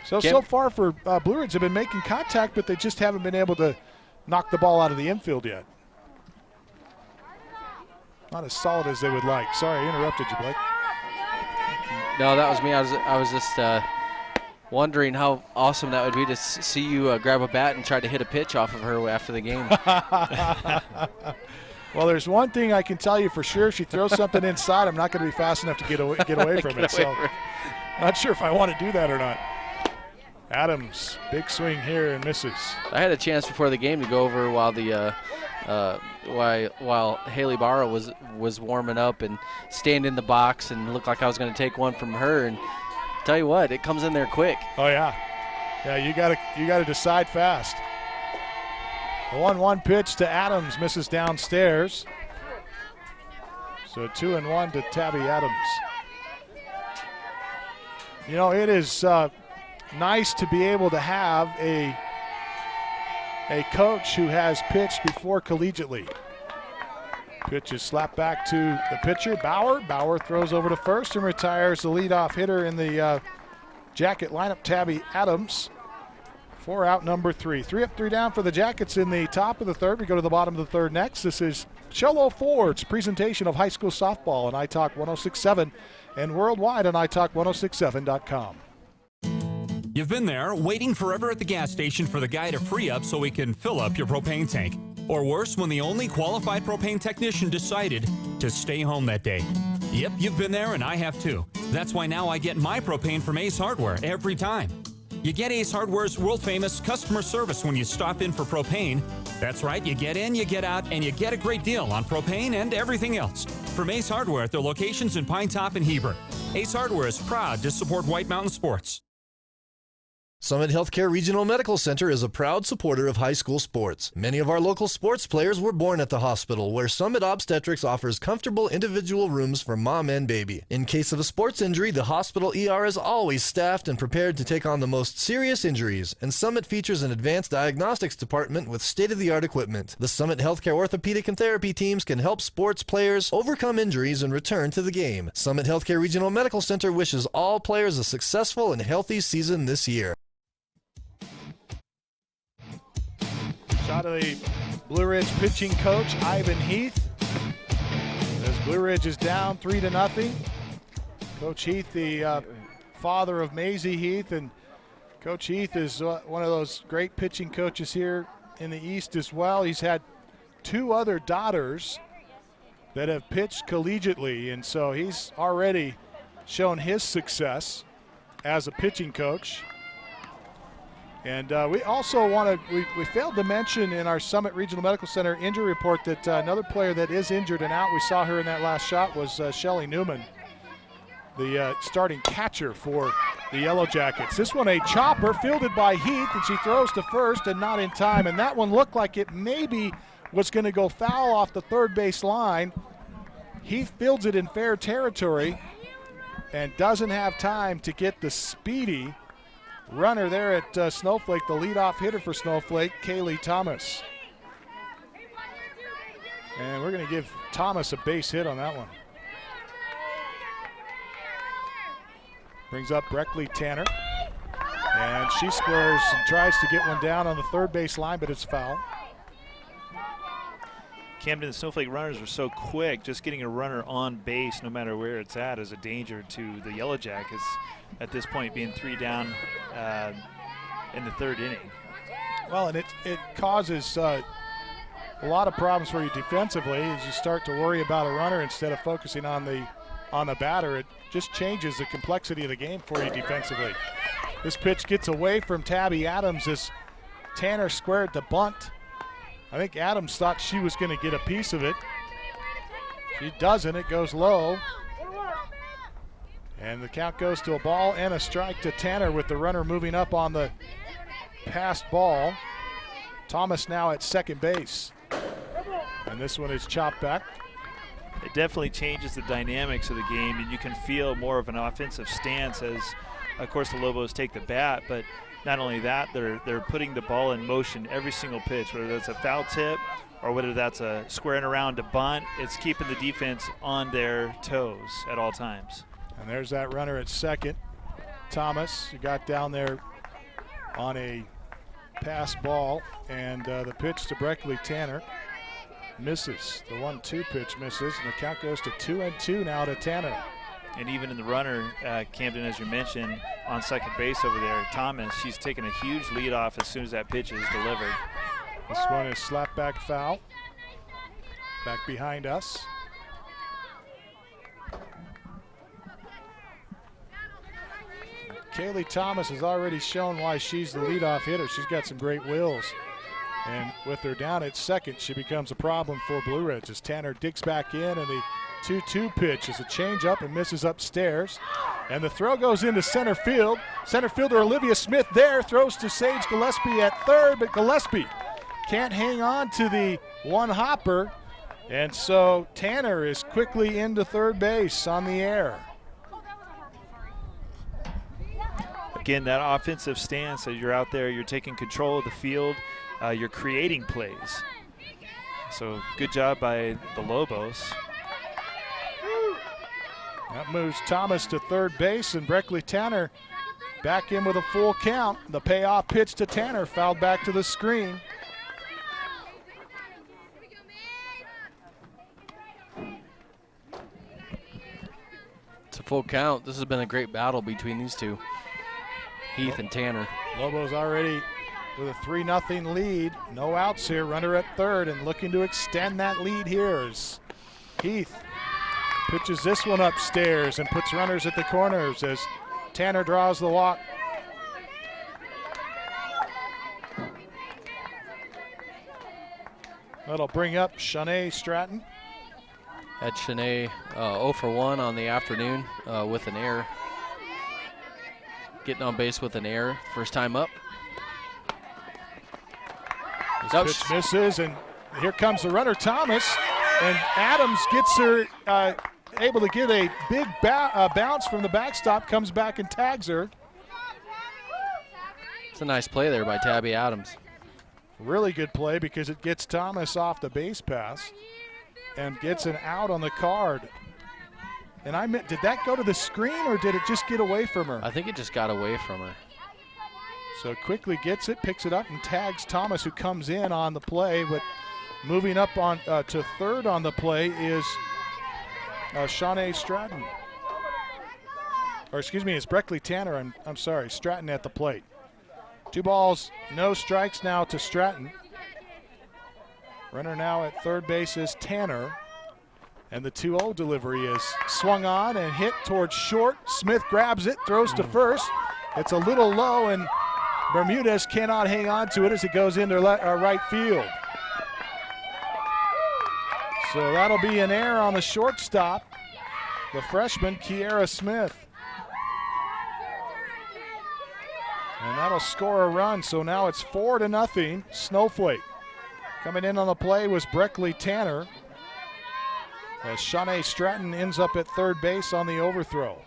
So far for Blue Ridge have been making contact, but they just haven't been able to knock the ball out of the infield yet. Not as solid as they would like. Sorry, I interrupted you, Blake. No, that was me. I was just wondering how awesome that would be to see you grab a bat and try to hit a pitch off of her after the game. Well, there's one thing I can tell you for sure. If she throws something inside, I'm not going to be fast enough to get away from it. So not sure if I want to do that or not. Adams, big swing here and misses. I had a chance before the game to go over while while Haley Barrow was warming up and stand in the box and looked like I was going to take one from her. And tell you what, it comes in there quick. Oh yeah, Yeah, you gotta decide fast. The 1-1 pitch to Adams misses downstairs. So 2-1 to Tabby Adams. You know, it is nice to be able to have a coach who has pitched before collegiately. Pitch is slapped back to the pitcher, Bauer. Bauer throws over to first and retires the leadoff hitter in the Jacket lineup, Tabby Adams. 4 out, number 3. 3 up, 3 down for the Jackets in the top of the third. We go to the bottom of the third next. This is Cholo Ford's presentation of high school softball on iTalk 106.7 and worldwide on iTalk1067.com. You've been there waiting forever at the gas station for the guy to free up so he can fill up your propane tank. Or worse, when the only qualified propane technician decided to stay home that day. Yep, you've been there and I have too. That's why now I get my propane from Ace Hardware every time. You get Ace Hardware's world-famous customer service when you stop in for propane. That's right, you get in, you get out, and you get a great deal on propane and everything else. From Ace Hardware at their locations in Pine Top and Heber. Ace Hardware is proud to support White Mountain sports. Summit Healthcare Regional Medical Center is a proud supporter of high school sports. Many of our local sports players were born at the hospital, where Summit Obstetrics offers comfortable individual rooms for mom and baby. In case of a sports injury, the hospital ER is always staffed and prepared to take on the most serious injuries, and Summit features an advanced diagnostics department with state-of-the-art equipment. The Summit Healthcare orthopedic and therapy teams can help sports players overcome injuries and return to the game. Summit Healthcare Regional Medical Center wishes all players a successful and healthy season this year. Shot of the Blue Ridge pitching coach, Ivan Heath. As Blue Ridge is down 3-0. Coach Heath, the father of Maisie Heath, and Coach Heath is one of those great pitching coaches here in the East as well. He's had 2 other daughters that have pitched collegiately, and so he's already shown his success as a pitching coach. And we also we failed to mention in our Summit Regional Medical Center injury report that another player that is injured and out, we saw her in that last shot, was Shelly Newman, the starting catcher for the Yellow Jackets. This one a chopper fielded by Heath, and she throws to first and not in time. And that one looked like it maybe was going to go foul off the third base line. Heath fields it in fair territory and doesn't have time to get the speedy runner there at Snowflake, the leadoff hitter for Snowflake, Kaylee Thomas. And we're going to give Thomas a base hit on that one. Brings up Breckley Tanner. And she squares and tries to get one down on the third base line, but it's foul. Camden and Snowflake runners are so quick, just getting a runner on base no matter where it's at is a danger to the Yellow Jackets at this point, being 3 down in the third inning. Well, and it causes a lot of problems for you defensively as you start to worry about a runner instead of focusing on the batter. It just changes the complexity of the game for you defensively. This pitch gets away from Tabby Adams as Tanner squared the bunt. I think Adams thought she was going to get a piece of it. She doesn't. It goes low. And the count goes to a ball and a strike to Tanner with the runner moving up on the passed ball. Thomas now at second base. And this one is chopped back. It definitely changes the dynamics of the game, and you can feel more of an offensive stance as, of course, the Lobos take the bat, but not only that, they're putting the ball in motion every single pitch, whether that's a foul tip or whether that's a squaring around to bunt. It's keeping the defense on their toes at all times. And there's that runner at second. Thomas, who got down there on a pass ball, and the pitch to Breckley Tanner misses. The 1-2 pitch misses, and the count goes to 2-2 now to Tanner. And even in the runner, Camden, as you mentioned, on second base over there, Thomas, she's taken a huge lead off as soon as that pitch is delivered. This one is slapped back foul. Back behind us. Kaylee Thomas has already shown why she's the leadoff hitter. She's got some great wheels. And with her down at second, she becomes a problem for Blue Ridge as Tanner digs back in, and the 2-2 pitch is a changeup and misses upstairs. And the throw goes into center field. Center fielder Olivia Smith there throws to Sage Gillespie at third, but Gillespie can't hang on to the one hopper. And so Tanner is quickly into third base on the air. Again, that offensive stance as you're out there, you're taking control of the field, you're creating plays. So good job by the Lobos. That moves Thomas to third base, and Breckley Tanner back in with a full count. The payoff pitch to Tanner fouled back to the screen. It's a full count. This has been a great battle between these two, Heath and Tanner. Lobos already with a 3-0 lead. No outs here, runner at third, and looking to extend that lead here is Heath. Pitches this one upstairs and puts runners at the corners as Tanner draws the walk. That'll bring up Shanae Stratton. Had Shanae 0 for 1 on the afternoon with an error. Getting on base with an error, first time up. This pitch misses, and here comes the runner, Thomas, and Adams gets her able to get a big bounce from the backstop, comes back and tags her. It's a nice play there by Tabby Adams. Really good play because it gets Thomas off the base pass and gets an out on the card. And I meant, did that go to the screen or did it just get away from her? I think it just got away from her. So quickly gets it, picks it up, and tags Thomas, who comes in on the play. But moving up on to third on the play is Shanae Stratton. Or excuse me, it's Breckley Tanner. I'm sorry, Stratton at the plate. 2 balls, no strikes now to Stratton. Runner now at third base is Tanner. And the 2-0 delivery is swung on and hit towards short. Smith grabs it, throws to first. It's a little low, and Bermudez cannot hang on to it as it goes into right field. So that'll be an error on the shortstop, the freshman, Kiera Smith. And that'll score a run, so now it's 4-0, Snowflake. Coming in on the play was Breckley Tanner, as Shanae Stratton ends up at third base on the overthrow.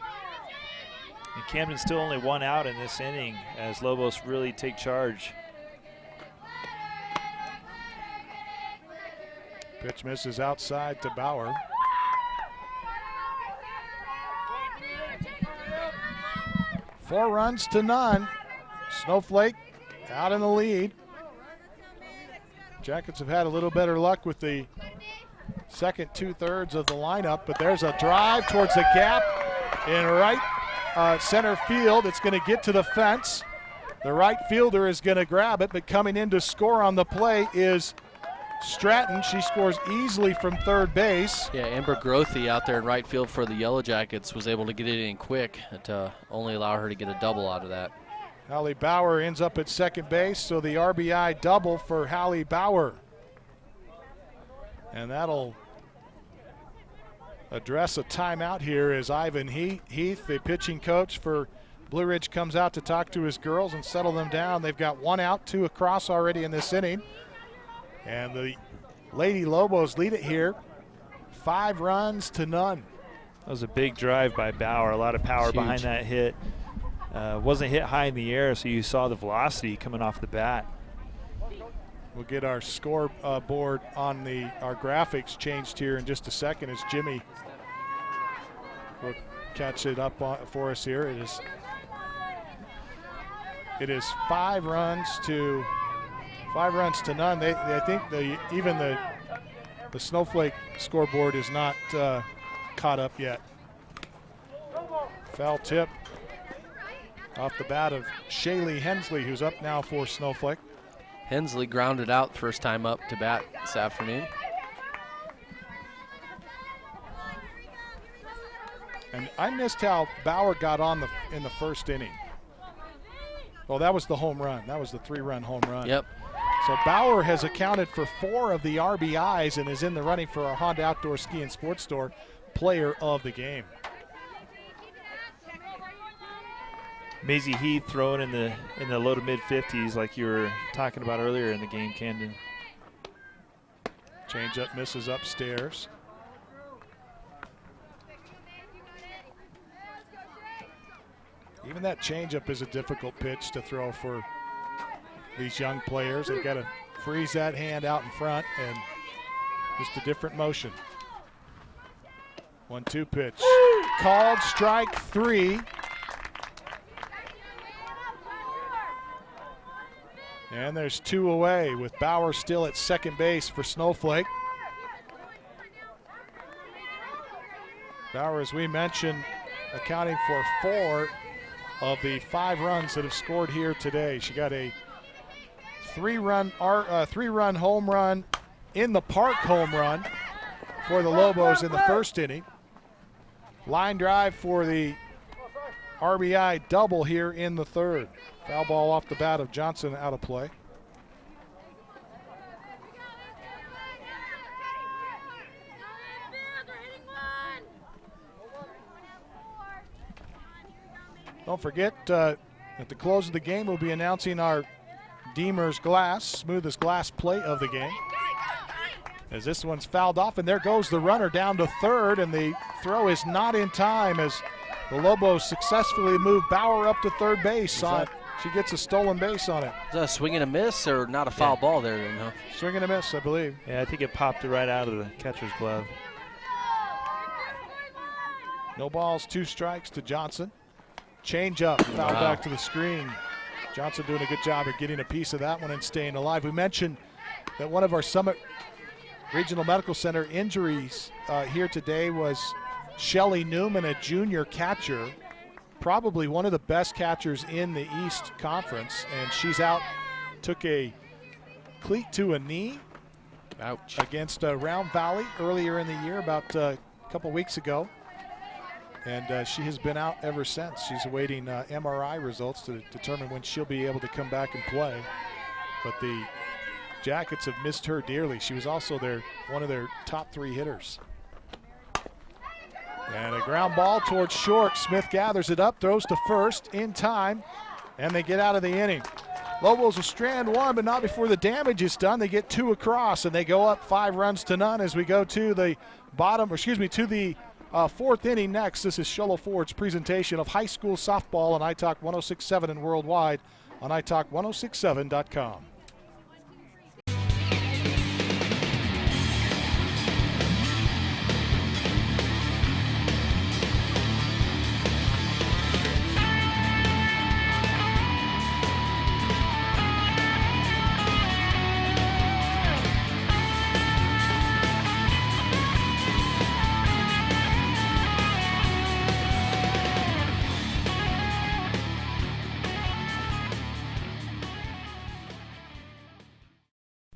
And Camden's still only 1 out in this inning as Lobos really take charge. Pitch misses outside to Bauer. Four runs to none. Snowflake out in the lead. Jackets have had a little better luck with the second 2/3 of the lineup, but there's a drive towards the gap in right center field. It's going to get to the fence. The right fielder is going to grab it, but coming in to score on the play is Stratton. She scores easily from third base. Yeah, Amber Grothy out there in right field for the Yellow Jackets was able to get it in quick to only allow her to get a double out of that. Hallie Bauer ends up at second base, so the RBI double for Hallie Bauer. And that'll address a timeout here as Ivan Heath, the pitching coach for Blue Ridge, comes out to talk to his girls and settle them down. They've got 1 out, 2 across already in this inning. And the Lady Lobos lead it here, 5 runs to none. That was a big drive by Bauer, a lot of power behind that hit. Wasn't hit high in the air, so you saw the velocity coming off the bat. We'll get our score board on our graphics changed here in just a second as Jimmy will catch it up for us here. It is 5 runs to none. I think even the Snowflake scoreboard is not caught up yet. Foul tip off the bat of Shaylee Hensley, who's up now for Snowflake. Hensley grounded out first time up to bat this afternoon. And I missed how Bauer got on in the first inning. Well, that was the home run. That was the 3-run home run. Yep. So Bauer has accounted for 4 of the RBIs and is in the running for our Honda Outdoor Ski and Sports Store. player of the game. Maisie Heath throwing in the low to mid 50s like you were talking about earlier in the game, Camden. Changeup misses upstairs. Even that changeup is a difficult pitch to throw for these young players. They've got to freeze that hand out in front and just a different motion. 1-2 pitch. Called strike 3. And there's 2 away with Bauer still at second base for Snowflake. Bauer, as we mentioned, accounting for 4 of the 5 runs that have scored here today. She got a 3-run home run in the park home run for the Lobos in the first inning. Line drive for the RBI double here in the third. Foul ball off the bat of Johnson, out of play. Don't forget, at the close of the game, we'll be announcing our Deemer's Glass, smoothest glass play of the game. As this one's fouled off, and there goes the runner down to third, and the throw is not in time as the Lobos successfully move Bauer up to third base. She gets a stolen base on it. Is that a swing and a miss or not a foul ball there then, huh? Swing and a miss, I believe. Yeah, I think it popped it right out of the catcher's glove. No balls, 2 strikes to Johnson. Change up, foul back to the screen. Johnson doing a good job of getting a piece of that one and staying alive. We mentioned that one of our Summit Regional Medical Center injuries here today was Shelly Newman, a junior catcher, probably one of the best catchers in the East Conference, and she's out. Took a cleat to a knee. Ouch. Against Round Valley earlier in the year, about a couple weeks ago. And she has been out ever since. She's awaiting MRI results to determine when she'll be able to come back and play. But the Jackets have missed her dearly. She was also one of their top 3 hitters. And a ground ball towards short. Smith gathers it up, throws to first in time, and they get out of the inning. Lobos will strand 1, but not before the damage is done. They get 2 across, and they go up 5 runs to none as we go to the to the 4th inning next. This is Sholo Ford's presentation of high school softball on iTalk 106.7 and worldwide on iTalk1067.com.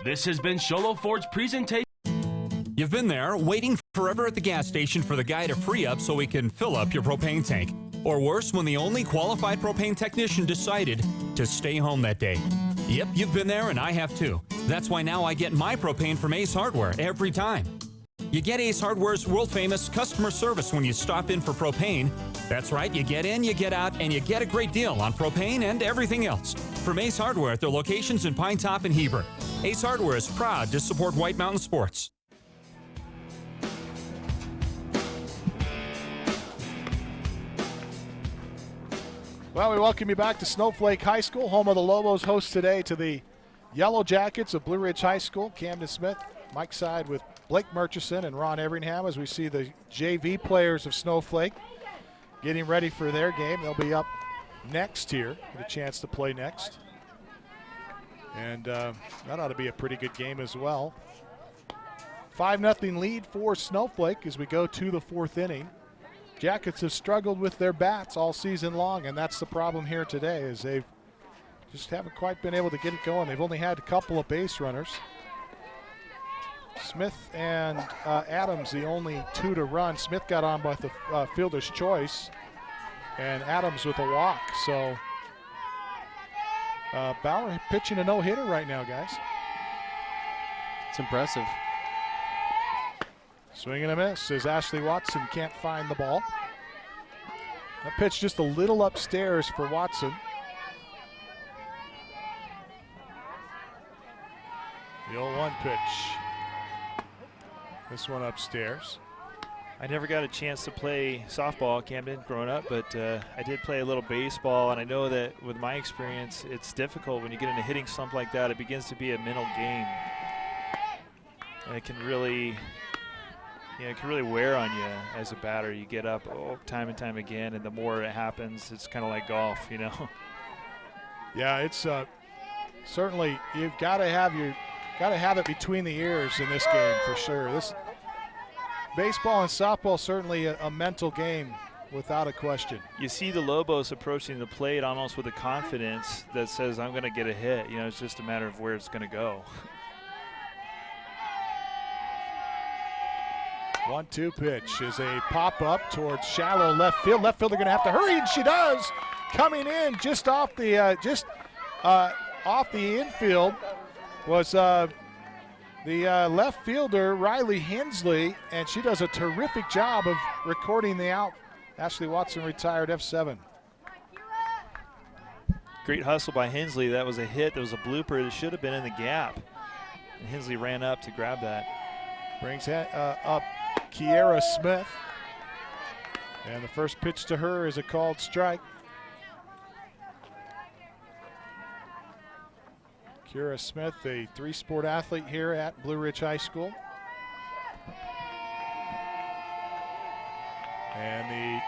This has been Sholo Ford's presentation. You've been there, waiting forever at the gas station for the guy to free up so we can fill up your propane tank. Or worse, when the only qualified propane technician decided to stay home that day. Yep, you've been there and I have too. That's why now I get my propane from Ace Hardware every time. You get Ace Hardware's world-famous customer service when you stop in for propane. That's right, you get in, you get out, and you get a great deal on propane and everything else. From Ace Hardware at their locations in Pine Top and Heber. Ace Hardware is proud to support White Mountain Sports. Well, we welcome you back to Snowflake High School, home of the Lobos, host today to the Yellow Jackets of Blue Ridge High School. Camden Smith, Mike Side with Blake Murchison and Ron Everingham as we see the JV players of Snowflake getting ready for their game. They'll be up next here, get a chance to play next. And that ought to be a pretty good game as well. 5-0 lead for Snowflake as we go to the 4th inning. Jackets have struggled with their bats all season long, and that's the problem here today, is they just haven't quite been able to get it going. They've only had a couple of base runners. Smith and Adams, the only 2 to run. Smith got on by the fielder's choice, and Adams with a walk. So Bauer pitching a no-hitter right now, guys. It's impressive. Swing and a miss as Ashley Watson can't find the ball. That pitch just a little upstairs for Watson. The 0-1 pitch. This one upstairs. I never got a chance to play softball at Camden growing up, but I did play a little baseball, and I know that with my experience, it's difficult when you get in a hitting slump like that. It begins to be a mental game, and it can really wear on you as a batter. You get up time and time again, and the more it happens, it's kind of like golf, you know. Yeah, it's certainly you've got to have it between the ears in this game for sure. This baseball and softball certainly a mental game without a question. You see the Lobos approaching the plate almost with a confidence that says, I'm going to get a hit. You know, it's just a matter of where it's going to go. 1-2 pitch is a pop-up towards shallow left field. Left fielder going to have to hurry, and she does. Coming in just off the infield was the left fielder, Riley Hensley, and she does a terrific job of recording the out. Ashley Watson retired, F7. Great hustle by Hensley. That was a hit. There was a blooper that should have been in the gap. And Hensley ran up to grab that. Brings up Kiera Smith. And the first pitch to her is a called strike. Kiera Smith, a three-sport athlete here at Blue Ridge High School. And the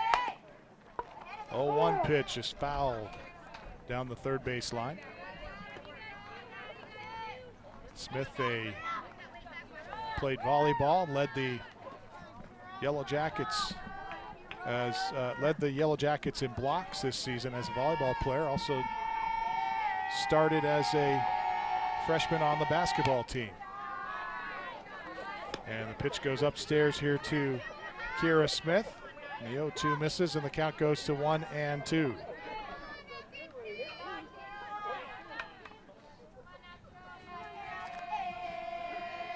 0-1 pitch is fouled down the third base line. Smith played volleyball and led the Yellow Jackets in blocks this season as a volleyball player. Also started as a freshman on the basketball team. And the pitch goes upstairs here to Kiera Smith. The 0-2 misses, and the count goes to 1-2.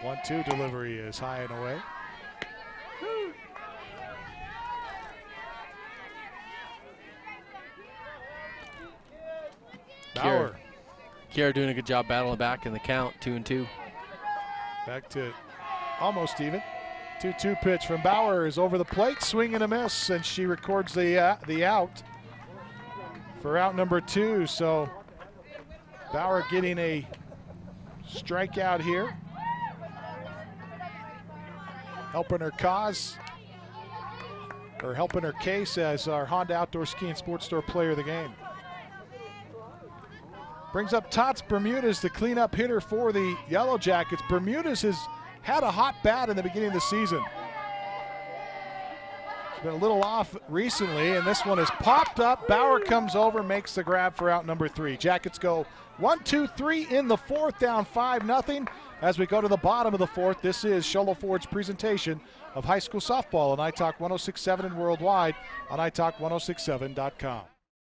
One-two delivery is high and away. Bauer. Kiera doing a good job battling back in the count, 2-2. Back to almost even. 2-2 pitch from Bauer is over the plate, swing and a miss, and she records the out for out number 2. So Bauer getting a strikeout here, helping her cause, or helping her case as our Honda Outdoor Ski and Sports Store player of the game. Brings up Tots Bermudez, the cleanup hitter for the Yellow Jackets. Bermudez has had a hot bat in the beginning of the season. It's been a little off recently, and this one is popped up. Bauer comes over, makes the grab for out number 3. Jackets go 1-2-3 in the fourth, down 5-0. As we go to the bottom of the fourth, this is Sholo Ford's presentation of high school softball on iTalk 106.7 and worldwide on iTalk1067.com.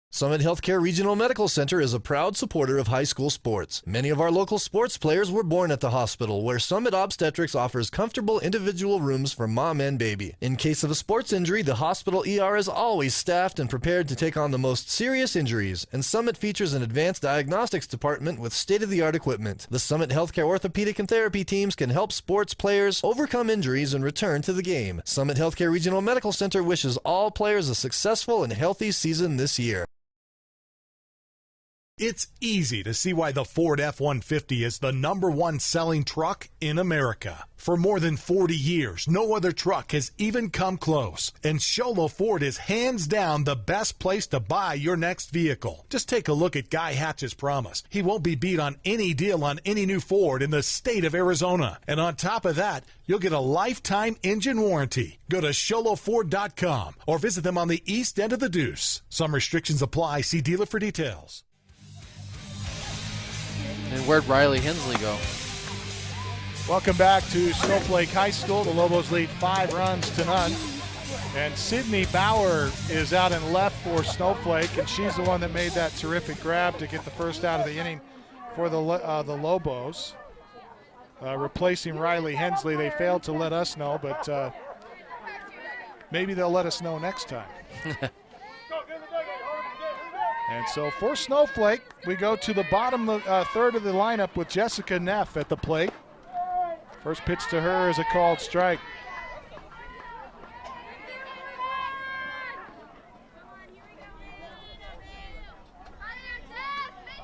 Summit Healthcare Regional Medical Center is a proud supporter of high school sports. Many of our local sports players were born at the hospital, where Summit Obstetrics offers comfortable individual rooms for mom and baby. In case of a sports injury, the hospital ER is always staffed and prepared to take on the most serious injuries, and Summit features an advanced diagnostics department with state-of-the-art equipment. The Summit Healthcare orthopedic and therapy teams can help sports players overcome injuries and return to the game. Summit Healthcare Regional Medical Center wishes all players a successful and healthy season this year. It's easy to see why the Ford F-150 is the #1 selling truck in America. For more than 40 years, no other truck has even come close. And Sholo Ford is hands down the best place to buy your next vehicle. Just take a look at Guy Hatch's promise. He won't be beat on any deal on any new Ford in the state of Arizona. And on top of that, you'll get a lifetime engine warranty. Go to SholoFord.com or visit them on the east end of the Deuce. Some restrictions apply. See dealer for details. And where'd Riley Hensley go? Welcome back to Snowflake High School. The Lobos lead 5-0. And Sydney Bauer is out in left for Snowflake, and she's the one that made that terrific grab to get the first out of the inning for the Lobos. replacing Riley Hensley. They failed to let us know, but maybe they'll let us know next time. And so for Snowflake, we go to the bottom third of the lineup with Jessica Neff at the plate. First pitch to her is a called strike.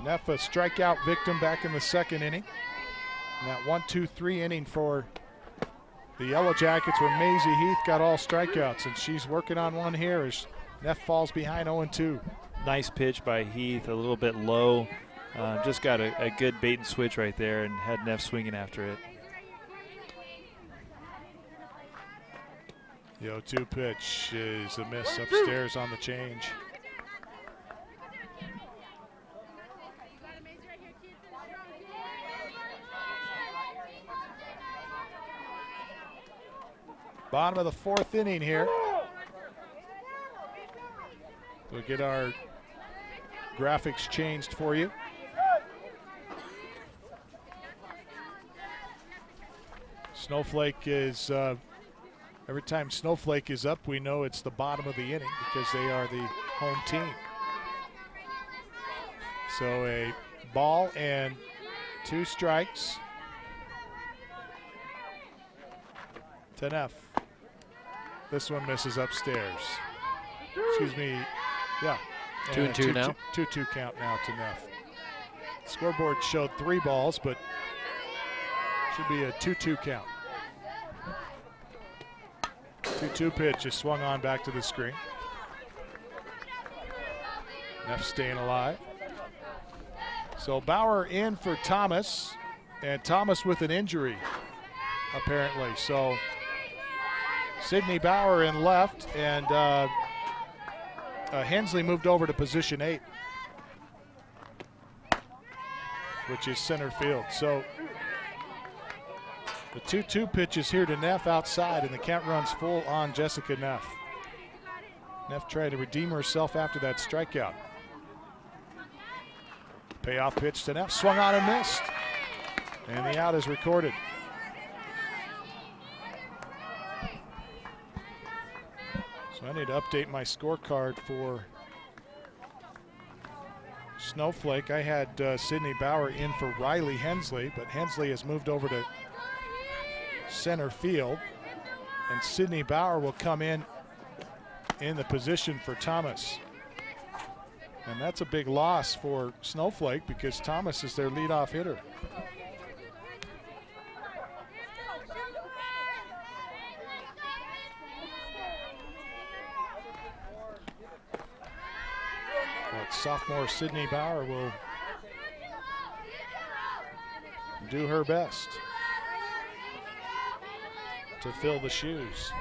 Neff, a strikeout victim back in the second inning. And that 1-2-3 inning for the Yellow Jackets where Maisie Heath got all strikeouts, and she's working on one here as Neff falls behind 0-2. Nice pitch by Heath, a little bit low. Just got a good bait and switch right there and had Neff swinging after it. The 0-2 pitch is a miss upstairs on the change. Bottom of the fourth inning here. We'll get our graphics changed for you. Snowflake is, every time Snowflake is up, we know it's the bottom of the inning because they are the home team. So a ball and 2 strikes to Neff. This one misses upstairs. Excuse me, yeah. 2-2 now. 2-2 count now to Neff. Scoreboard showed 3 balls, but should be a 2-2 count. 2-2 pitch is swung on back to the screen. Neff staying alive. So Bauer in for Thomas, and Thomas with an injury, apparently. So Sydney Bauer in left, and Hensley moved over to position 8, which is center field. So the 2-2 pitch is here to Neff outside, and the count runs full on Jessica Neff. Neff tried to redeem herself after that strikeout. Payoff pitch to Neff, swung on and missed. And the out is recorded. So I need to update my scorecard for Snowflake. I had Sydney Bauer in for Riley Hensley, but Hensley has moved over to center field, and Sydney Bauer will come in the position for Thomas. And that's a big loss for Snowflake because Thomas is their leadoff hitter. But sophomore Sydney Bauer will do her best to fill the shoes.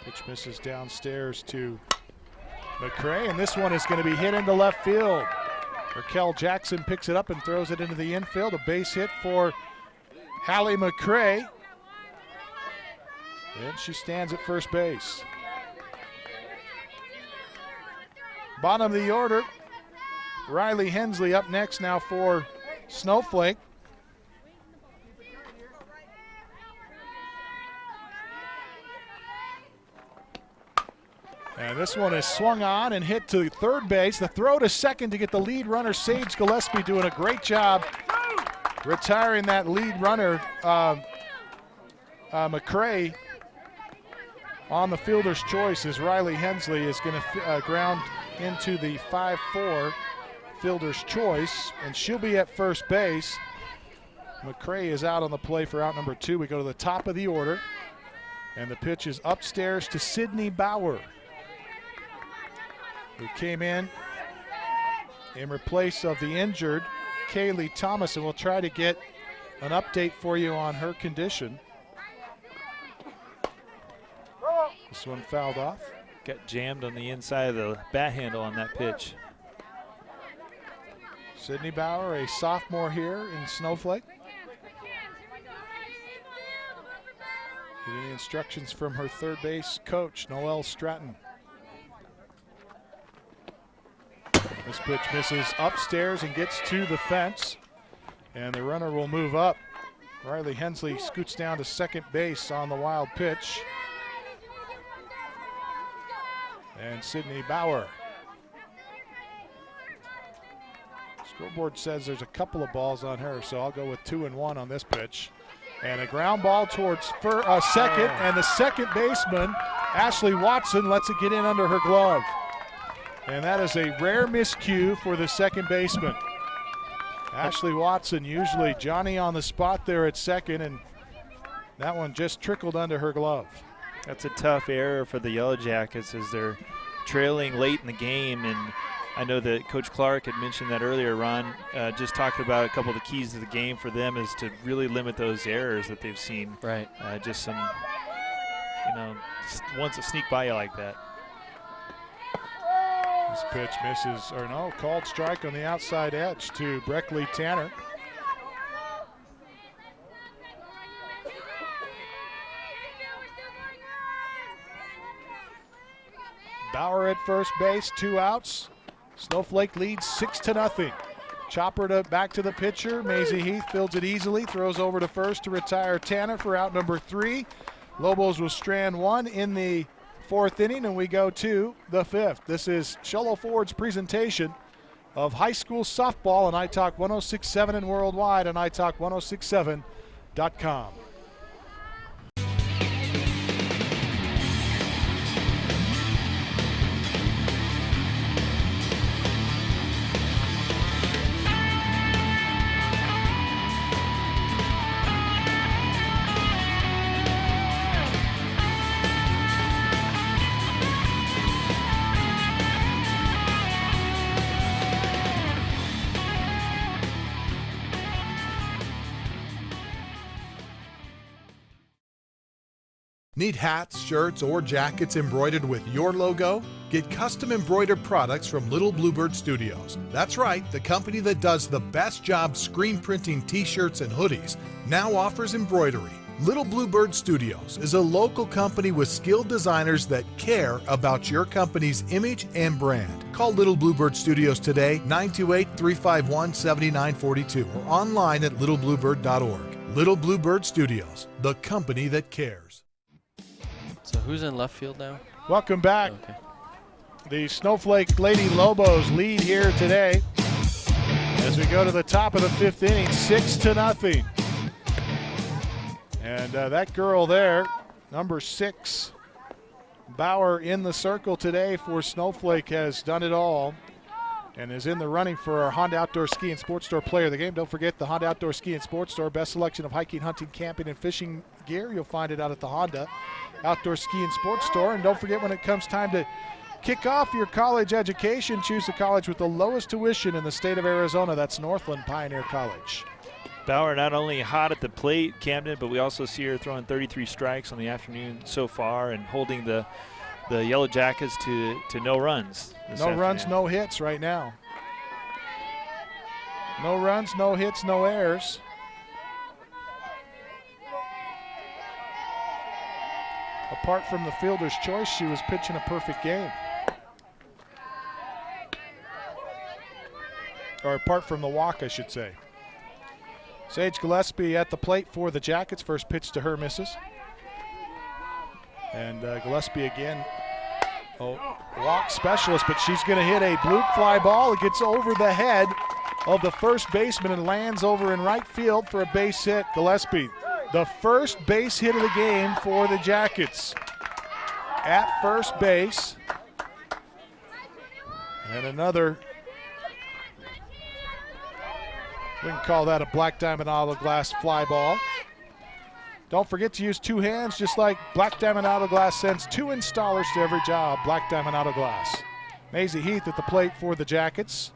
Pitch misses downstairs to McCray, and this one is going to be hit into left field. Raquel Jackson picks it up and throws it into the infield. A base hit for Hallie McCray. And she stands at first base. Bottom of the order, Riley Hensley up next now for Snowflake. And this one is swung on and hit to third base. The throw to second to get the lead runner, Sage Gillespie, doing a great job retiring that lead runner, McCray, on the fielder's choice as Riley Hensley is going to ground into the 5-4 fielder's choice, and she'll be at first base. McCray is out on the play for out number 2. We go to the top of the order, and the pitch is upstairs to Sydney Bauer, who came in replace of the injured Kaylee Thomas, and we'll try to get an update for you on her condition. This one fouled off. Got jammed on the inside of the bat handle on that pitch. Sydney Bauer, a sophomore here in Snowflake, getting instructions from her third base coach, Noelle Stratton. This pitch misses upstairs and gets to the fence. And the runner will move up. Riley Hensley scoots down to second base on the wild pitch. And Sydney Bauer. Scoreboard says there's a couple of balls on her, so I'll go with 2-1 on this pitch. And a ground ball towards second, and the second baseman, Ashley Watson, lets it get in under her glove. And that is a rare miscue for the second baseman. Ashley Watson, usually Johnny on the spot there at second, and that one just trickled under her glove. That's a tough error for the Yellow Jackets as they're trailing late in the game. And I know that Coach Clark had mentioned that earlier. Ron just talked about a couple of the keys to the game for them is to really limit those errors that they've seen. Right. Just some, ones that sneak by you like that. This pitch misses, or no, called strike on the outside edge to Breckley Tanner. Bauer at first base, 2 outs. Snowflake leads 6-0. Chopper back to the pitcher. Maisie Heath fields it easily, throws over to first to retire Tanner for out number 3. Lobos will strand 1 in the 4th inning, and we go to the 5th. This is Sholo Ford's presentation of high school softball on iTalk 106.7 and worldwide on iTalk1067.com. Need hats, shirts, or jackets embroidered with your logo? Get custom embroidered products from Little Bluebird Studios. That's right, the company that does the best job screen printing t-shirts and hoodies now offers embroidery. Little Bluebird Studios is a local company with skilled designers that care about your company's image and brand. Call Little Bluebird Studios today, 928-351-7942, or online at littlebluebird.org. Little Bluebird Studios, the company that cares. So who's in left field now? Welcome back. Okay. The Snowflake Lady Lobos lead here today as we go to the top of the 5th inning, 6-0. And that girl there, number 6, Bauer, in the circle today for Snowflake, has done it all and is in the running for our Honda Outdoor Ski and Sports Store Player of the Game. Don't forget the Honda Outdoor Ski and Sports Store, best selection of hiking, hunting, camping, and fishing gear. You'll find it out at the Honda Outdoor Ski and Sports Store. And don't forget, when it comes time to kick off your college education, choose the college with the lowest tuition in the state of Arizona. That's Northland Pioneer College. Bauer not only hot at the plate, Camden, but we also see her throwing 33 strikes on the afternoon so far and holding the Yellow Jackets to no runs. No runs, no hits right now. No runs, no hits, no errors. Apart from the fielder's choice, she was pitching a perfect game. Or apart from the walk, I should say. Sage Gillespie at the plate for the Jackets. First pitch to her misses. And Gillespie again, walk specialist, but she's going to hit a bloop fly ball. It gets over the head of the first baseman and lands over in right field for a base hit. Gillespie, the first base hit of the game for the Jackets. At first base. And another, we can call that a Black Diamond Autoglass fly ball. Don't forget to use 2 hands, just like Black Diamond Autoglass sends 2 installers to every job. Black Diamond Autoglass. Maisie Heath at the plate for the Jackets.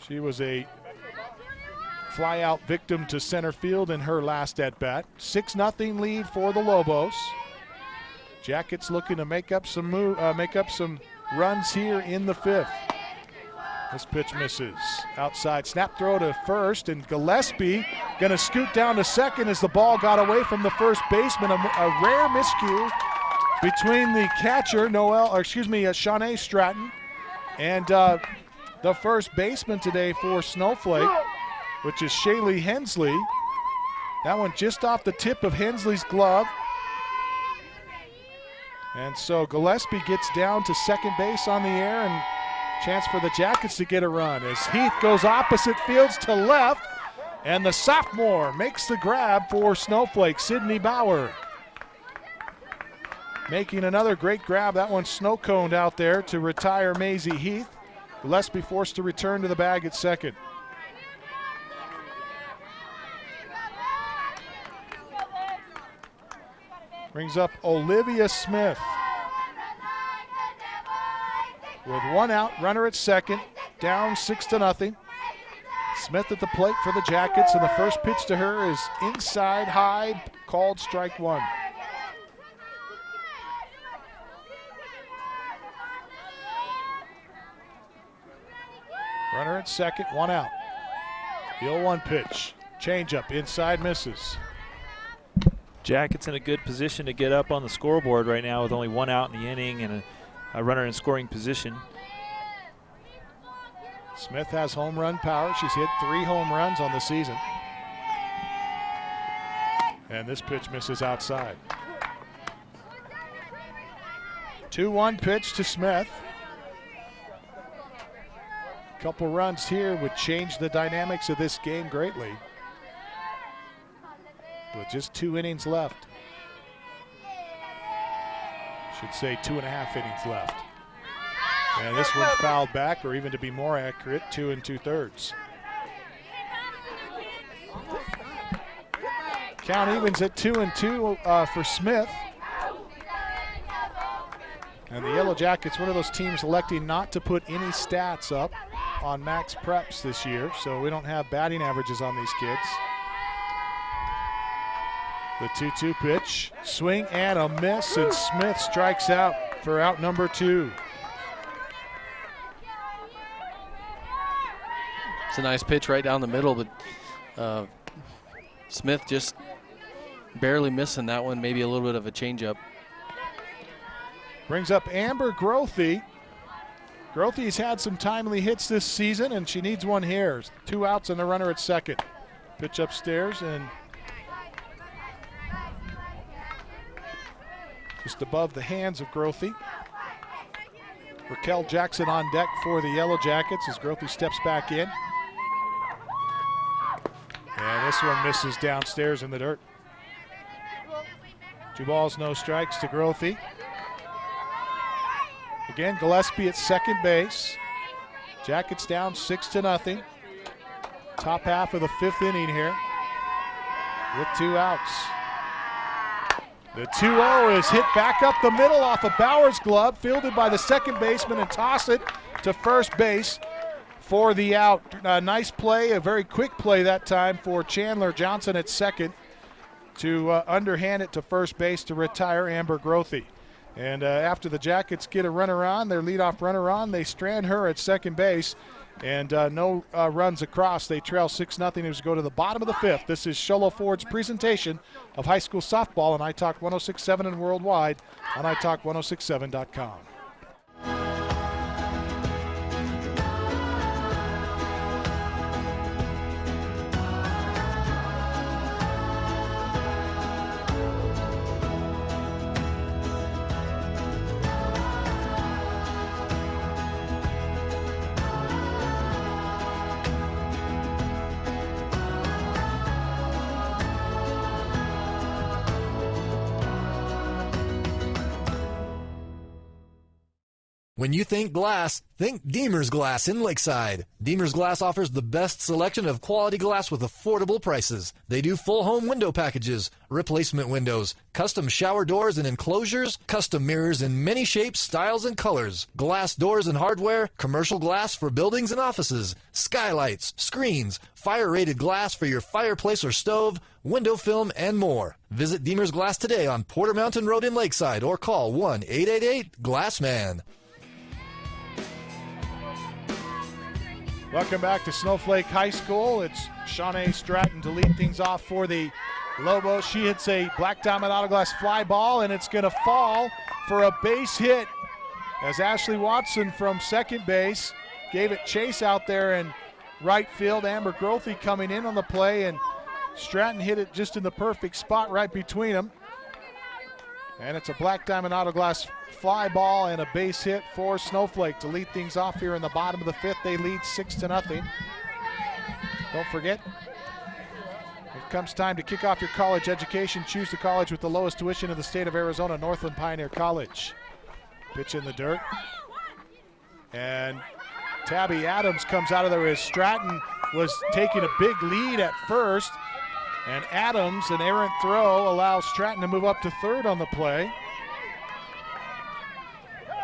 She was a fly-out victim to center field in her last at-bat. 6-0 lead for the Lobos. Jackets looking to make up some runs here in the 5th. This pitch misses. Outside snap throw to first, and Gillespie going to scoot down to second as the ball got away from the first baseman. A rare miscue between the catcher, Shanae Stratton, and the first baseman today for Snowflake. which is Shaylee Hensley. That one just off the tip of Hensley's glove. And so Gillespie gets down to second base on the air, and chance for the Jackets to get a run as Heath goes opposite fields to left, and the sophomore makes the grab for Snowflake, Sydney Bauer. Making another great grab. That one snow-coned out there to retire Maisie Heath. Gillespie forced to return to the bag at second. Brings up Olivia Smith. With one out, runner at second, down 6-0. Smith at the plate for the Jackets, and the first pitch to her is inside high, called strike one. Runner at second, one out. The 0-1 pitch, changeup, inside, misses. Jackets in a good position to get up on the scoreboard right now with only one out in the inning and a runner in scoring position. Smith has home run power. She's hit 3 home runs on the season. And this pitch misses outside. 2-1 pitch to Smith. Couple runs here would change the dynamics of this game greatly. With just 2 innings left. Should say 2.5 innings left. And this one fouled back, or even to be more accurate, 2 2/3. Count evens at 2-2 for Smith. And the Yellow Jackets, one of those teams electing not to put any stats up on max preps this year, so we don't have batting averages on these kids. The 2-2 pitch, swing and a miss, and Smith strikes out for out number 2. It's a nice pitch right down the middle, but Smith just barely missing that one, maybe a little bit of a changeup. Brings up Amber Grothy. Grothy's had some timely hits this season, and she needs one here. 2 outs and a runner at second. Pitch upstairs and just above the hands of Grothy. Raquel Jackson on deck for the Yellow Jackets as Grothy steps back in. And this one misses downstairs in the dirt. 2 balls, no strikes to Grothy. Again, Gillespie at second base. Jackets down 6-0. Top half of the 5th inning here with 2 outs. The 2-0 is hit back up the middle off of Bauer's glove, fielded by the second baseman, and toss it to first base for the out. Nice play, a very quick play that time for Chandler Johnson at second to underhand it to first base to retire Amber Grothy. And after the Jackets get a runner on, their leadoff runner on, they strand her at second base, and no runs across. They trail 6-0 as we go to the bottom of the 5th. This is Sholo Ford's presentation of high school softball on iTalk 106.7 and worldwide on iTalk1067.com. When you think glass, think Deemer's Glass in Lakeside. Deemer's Glass offers the best selection of quality glass with affordable prices. They do full home window packages, replacement windows, custom shower doors and enclosures, custom mirrors in many shapes, styles, and colors, glass doors and hardware, commercial glass for buildings and offices, skylights, screens, fire-rated glass for your fireplace or stove, window film, and more. Visit Deemer's Glass today on Porter Mountain Road in Lakeside or call 1-888-GLASSMAN. Welcome back to Snowflake High School. It's Shawnee Stratton to lead things off for the Lobos. She hits a Black Diamond Auto Glass fly ball, and it's going to fall for a base hit as Ashley Watson from second base gave it chase out there and right field. Amber Grothy coming in on the play, and Stratton hit it just in the perfect spot right between them. And it's a Black Diamond Auto Glass fly ball and a base hit for Snowflake to lead things off here in the bottom of the 5th. They lead 6-0. Don't forget, it comes time to kick off your college education. Choose the college with the lowest tuition in the state of Arizona, Northland Pioneer College. Pitch in the dirt. And Tabby Adams comes out of there as Stratton was taking a big lead at first. And Adams, an errant throw, allows Stratton to move up to 3rd on the play.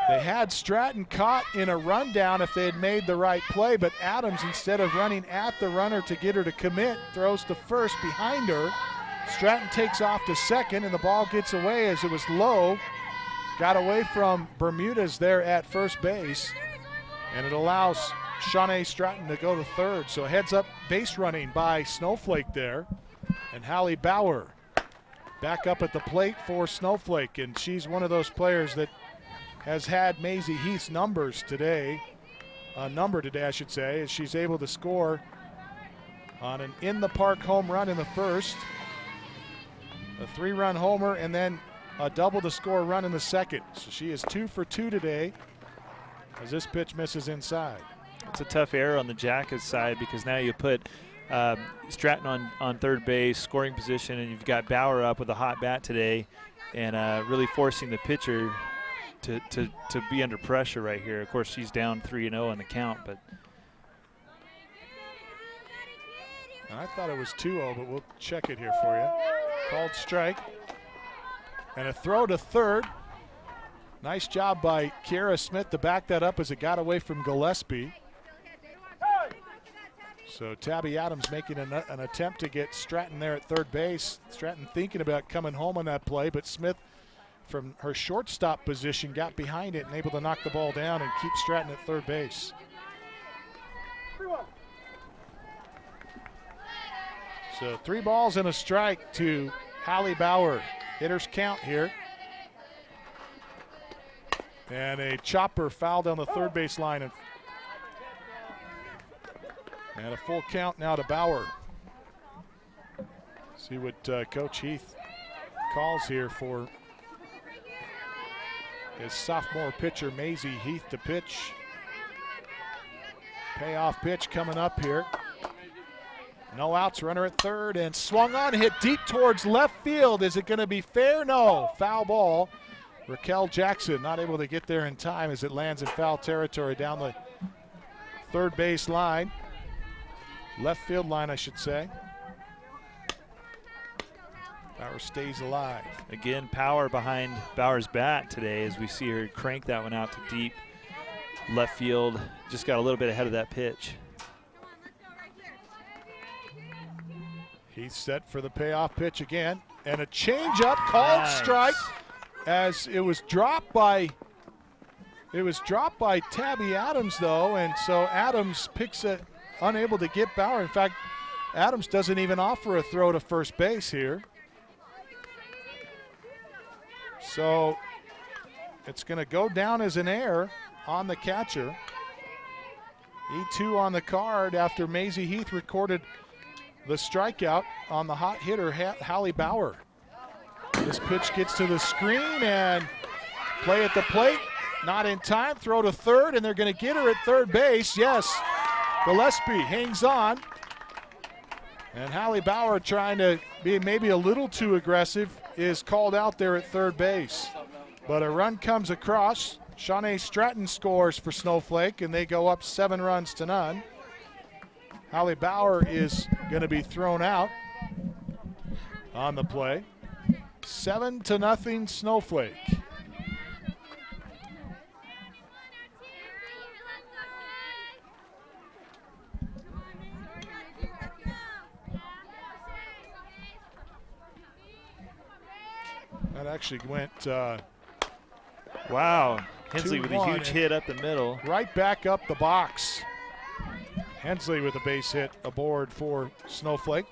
They had Stratton caught in a rundown if they had made the right play, but Adams, instead of running at the runner to get her to commit, throws to 1st behind her. Stratton takes off to 2nd, and the ball gets away as it was low. Got away from Bermudez there at first base, and it allows Shawnee Stratton to go to 3rd. So heads up base running by Snowflake there. And Hallie Bauer back up at the plate for Snowflake, and she's one of those players that has had Maisie Heath's number today, I should say, as she's able to score on an in-the-park home run in the 1st, a 3-run homer, and then a double-to-score run in the 2nd. So she is 2 for 2 today as this pitch misses inside. It's a tough error on the Jackets side because now you put Stratton on 3rd base, scoring position, and you've got Bauer up with a hot bat today, and really forcing the pitcher to be under pressure right here. Of course, she's down 3-0 in the count, but I thought it was 2-0, but we'll check it here for you. Called strike, and a throw to 3rd. Nice job by Kiera Smith to back that up as it got away from Gillespie. So Tabby Adams making an attempt to get Stratton there at 3rd base. Stratton thinking about coming home on that play, but Smith from her shortstop position got behind it and able to knock the ball down and keep Stratton at 3rd base. So 3 balls and a strike to Hallie Bauer. Hitters count here. And a chopper foul down the 3rd base line. And a full count now to Bauer. See what Coach Heath calls here for his sophomore pitcher, Maisie Heath, to pitch. Payoff pitch coming up here. No outs, runner at 3rd, and swung on, hit deep towards left field. Is it going to be fair? No, foul ball. Raquel Jackson not able to get there in time as it lands in foul territory down the 3rd base line. Left field line, I should say. Bauer stays alive. Again, power behind Bauer's bat today as we see her crank that one out to deep left field. Just got a little bit ahead of that pitch. He's set for the payoff pitch again. And a changeup, called strike, as it was dropped by Tabby Adams though, and so Adams picks it, unable to get Bauer. In fact, Adams doesn't even offer a throw to 1st base here. So it's going to go down as an error on the catcher. E2 on the card after Maisie Heath recorded the strikeout on the hot hitter, Hallie Bauer. This pitch gets to the screen and play at the plate. Not in time, throw to 3rd, and they're going to get her at 3rd base. Yes, Gillespie hangs on. And Hallie Bauer, trying to be maybe a little too aggressive, is called out there at 3rd base. But a run comes across. Shawnee Stratton scores for Snowflake, and they go up 7 runs to none. Hallie Bauer is going to be thrown out on the play. 7-0 Snowflake. That actually went wow. Hensley with a huge hit up the middle. Right back up the box. Hensley with a base hit aboard for Snowflake.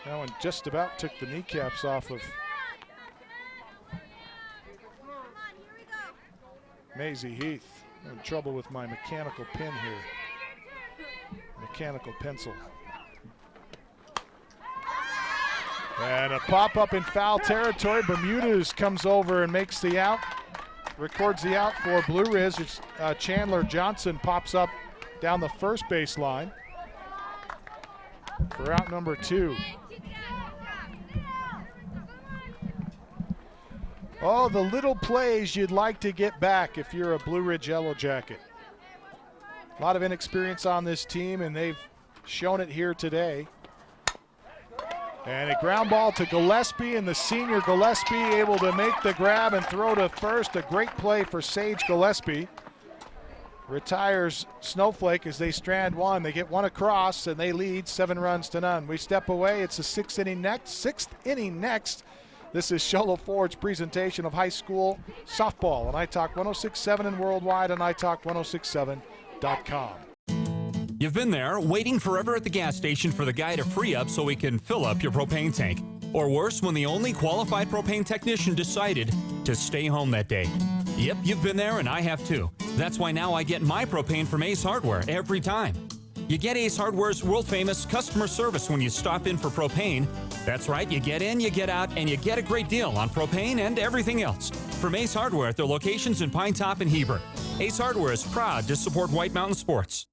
That one just about took the kneecaps off of Maisie Heath. I'm in trouble with my mechanical pen here. Mechanical pencil. And a pop-up in foul territory. Bermudez comes over and makes the out. Records the out for Blue Riz. It's, Chandler Johnson pops up down the first baseline for out number 2. Oh, the little plays you'd like to get back if you're a Blue Ridge Yellow Jacket. A lot of inexperience on this team, and they've shown it here today. And a ground ball to Gillespie, and the senior Gillespie able to make the grab and throw to first. A great play for Sage Gillespie. Retires Snowflake as they strand one. They get one across, and they lead 7-0. We step away. It's the sixth inning next. This is Sholo Ford's presentation of high school softball on iTalk 106.7 and worldwide on iTalk1067.com. You've been there, waiting forever at the gas station for the guy to free up so he can fill up your propane tank. Or worse, when the only qualified propane technician decided to stay home that day. Yep, you've been there, and I have too. That's why now I get my propane from Ace Hardware every time. You get Ace Hardware's world-famous customer service when you stop in for propane. That's right, you get in, you get out, and you get a great deal on propane and everything else. From Ace Hardware at their locations in Pine Top and Heber. Ace Hardware is proud to support White Mountain Sports.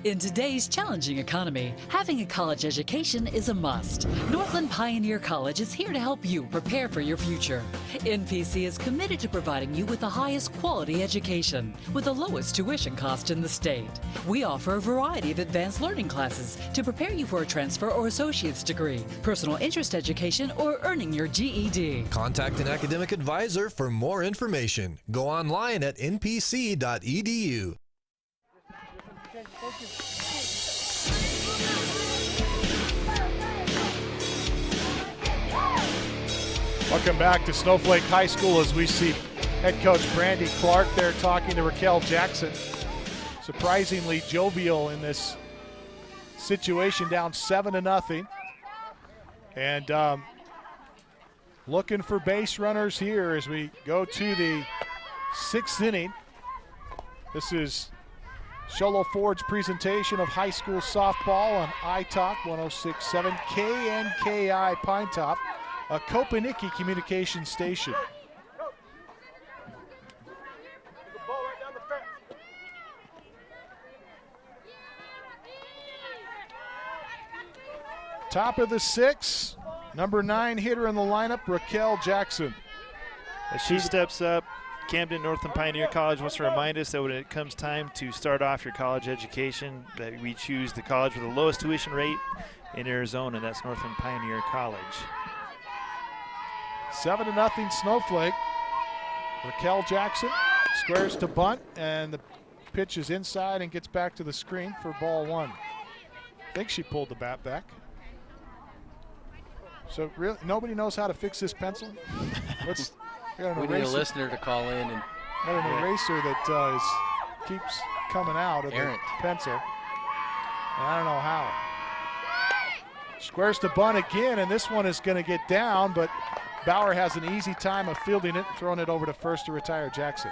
In today's challenging economy, having a college education is a must. Northland Pioneer College is here to help you prepare for your future. NPC is committed to providing you with the highest quality education, with the lowest tuition cost in the state. We offer a variety of advanced learning classes to prepare you for a transfer or associate's degree, personal interest education, or earning your GED. Contact an academic advisor for more information. Go online at npc.edu. Welcome back to Snowflake High School as we see head coach Brandy Clark there talking to Raquel Jackson. Surprisingly jovial in this situation, down 7-0. And looking for base runners here as we go to the 6th inning. This is Sholo Ford's presentation of high school softball on iTalk 106.7 KNKI Pine Top, a Kopaniki communication station. Top of the 6th, number 9 hitter in the lineup, Raquel Jackson. As she steps up, Camden Northland Pioneer College wants to remind us that when it comes time to start off your college education, that we choose the college with the lowest tuition rate in Arizona. That's Northland Pioneer College. 7-0 Snowflake. Raquel Jackson squares to bunt, and the pitch is inside and gets back to the screen for ball 1. I think she pulled the bat back. So really, nobody knows how to fix this pencil? We need a listener to call in. And got an eraser that keeps coming out of the pencil. And I don't know how. Squares to bunt again, and this one is going to get down, but Bauer has an easy time of fielding it and throwing it over to first to retire Jackson.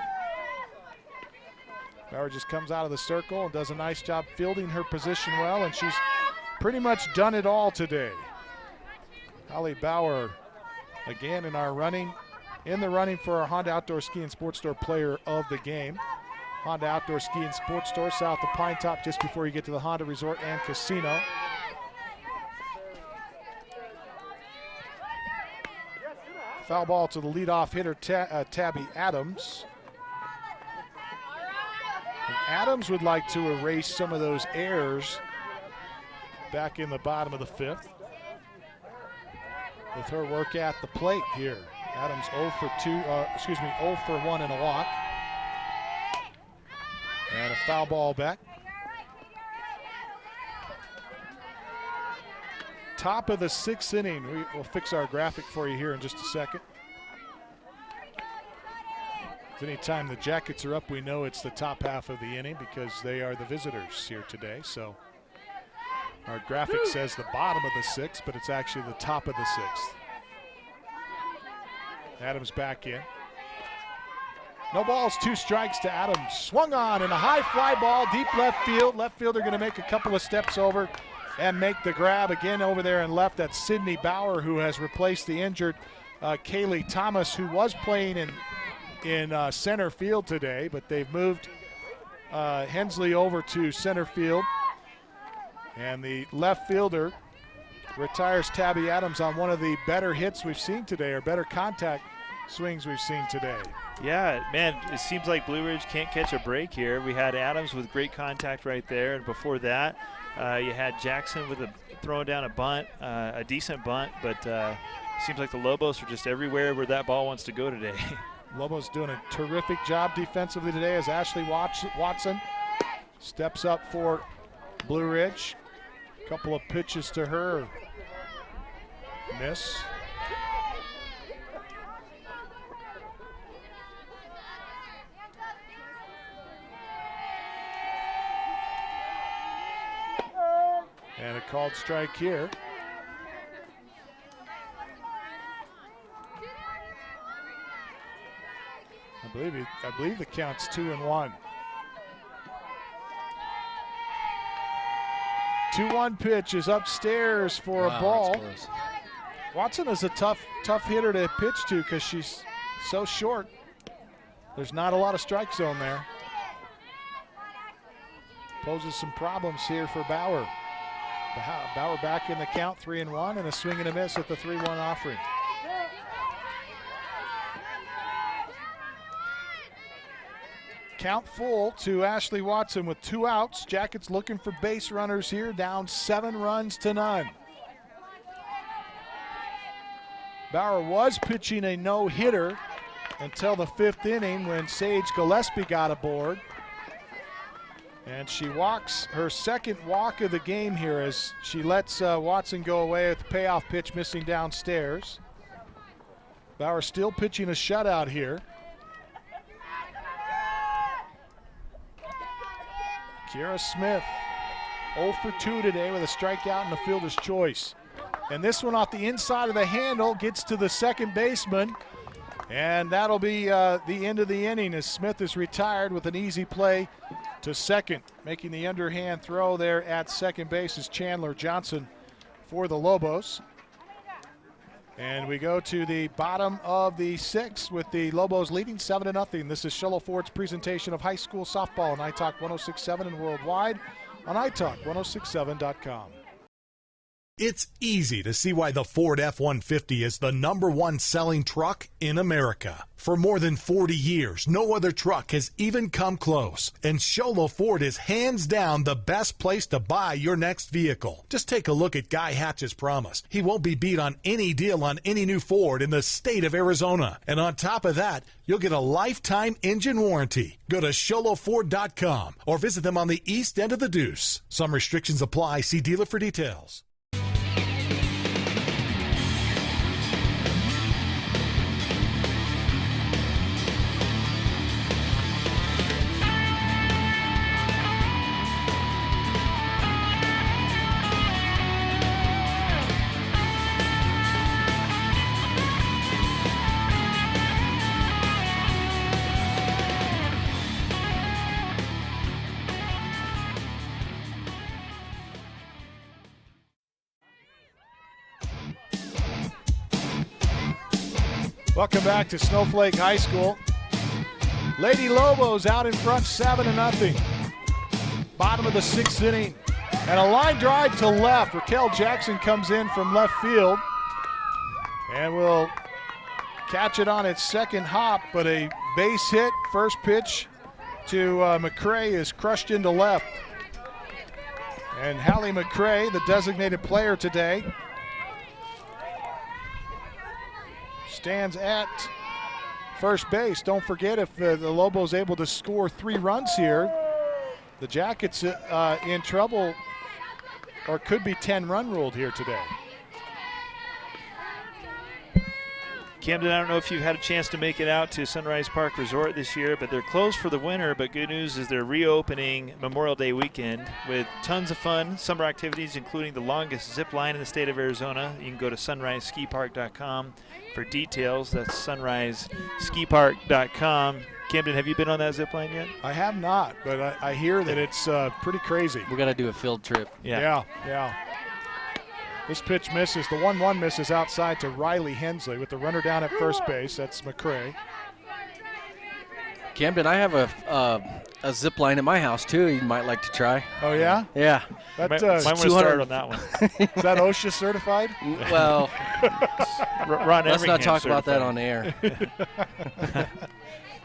Bauer just comes out of the circle and does a nice job fielding her position well, and she's pretty much done it all today. Holly Bauer again in the running for our Honda Outdoor Ski and Sports Store Player of the Game. Honda Outdoor Ski and Sports Store south of Pine Top, just before you get to the Honda Resort and Casino. Foul ball to the leadoff hitter, Tabby Adams. And Adams would like to erase some of those errors back in the bottom of the 5th with her work at the plate here. Adams 0 for 1 in a walk. And a foul ball back. Top of the 6th inning. We will fix our graphic for you here in just a second. Anytime the Jackets are up, we know it's the top half of the inning because they are the visitors here today. So our graphic says the bottom of the 6th, but it's actually the top of the 6th. Adams back in. No balls, 2 strikes to Adams. Swung on and a high fly ball, deep left field. Left fielder going to make a couple of steps over and make the grab again over there in left. That's Sydney Bauer, who has replaced the injured Kaylee Thomas, who was playing in center field today, but they've moved Hensley over to center field. And the left fielder retires Tabby Adams on one of the better hits we've seen today, or better contact swings we've seen today. Yeah, man, it seems like Blue Ridge can't catch a break here. We had Adams with great contact right there, and before that, you had Jackson with throwing down a bunt, a decent bunt, but seems like the Lobos are just everywhere where that ball wants to go today. Lobos doing a terrific job defensively today as Ashley Watson steps up for Blue Ridge. Couple of pitches to her. Miss. And a called strike here. I believe the count's 2-1. 2-1 pitch is upstairs for a ball. Watson is a tough hitter to pitch to because she's so short. There's not a lot of strike zone there. Poses some problems here for Bauer. Bauer back in the count, 3-1, and a swing and a miss at the 3-1 offering. Count full to Ashley Watson with 2 outs. Jackets looking for base runners here, down 7 runs to none. Bauer was pitching a no-hitter until the 5th inning when Sage Gillespie got aboard. And she walks her second walk of the game here as she lets Watson go away with the payoff pitch missing downstairs. Bauer still pitching a shutout here. Kiera Smith, 0 for 2 today with a strikeout and a fielder's choice. And this one off the inside of the handle gets to the second baseman. And that'll be the end of the inning as Smith is retired with an easy play to second. Making the underhand throw there at second base is Chandler Johnson for the Lobos. And we go to the bottom of the 6th with the Lobos leading 7-0. This is Sholo Ford's presentation of high school softball on iTalk 106.7 and worldwide on iTalk1067.com. It's easy to see why the Ford F-150 is the #1 selling truck in America. For more than 40 years, no other truck has even come close. And Sholo Ford is hands down the best place to buy your next vehicle. Just take a look at Guy Hatch's promise. He won't be beat on any deal on any new Ford in the state of Arizona. And on top of that, you'll get a lifetime engine warranty. Go to SholoFord.com or visit them on the east end of the Deuce. Some restrictions apply. See dealer for details. Welcome back to Snowflake High School. Lady Lobos out in front 7-0. Bottom of the 6th inning. And a line drive to left. Raquel Jackson comes in from left field and will catch it on its second hop, but a base hit. First pitch to McCray is crushed into left. And Hallie McCray, the designated player today, stands at first base. Don't forget, if the Lobos able to score 3 runs here, the Jackets in trouble, or could be 10-run ruled here today. Camden, I don't know if you've had a chance to make it out to Sunrise Park Resort this year, but they're closed for the winter. But good news is they're reopening Memorial Day weekend with tons of fun, summer activities, including the longest zip line in the state of Arizona. You can go to sunriseskipark.com for details. That's sunriseskipark.com. Camden, have you been on that zip line yet? I have not, but I hear that it's pretty crazy. We got to do a field trip. Yeah. This pitch misses. The 1-1 misses outside to Riley Hensley with the runner down at first base. That's McCray. Camden, I have a zip line at my house too. You might like to try. Oh yeah? Yeah. That, might want to start on that one. Is that OSHA certified? Well, Ron let's not talk certified. about that on the air.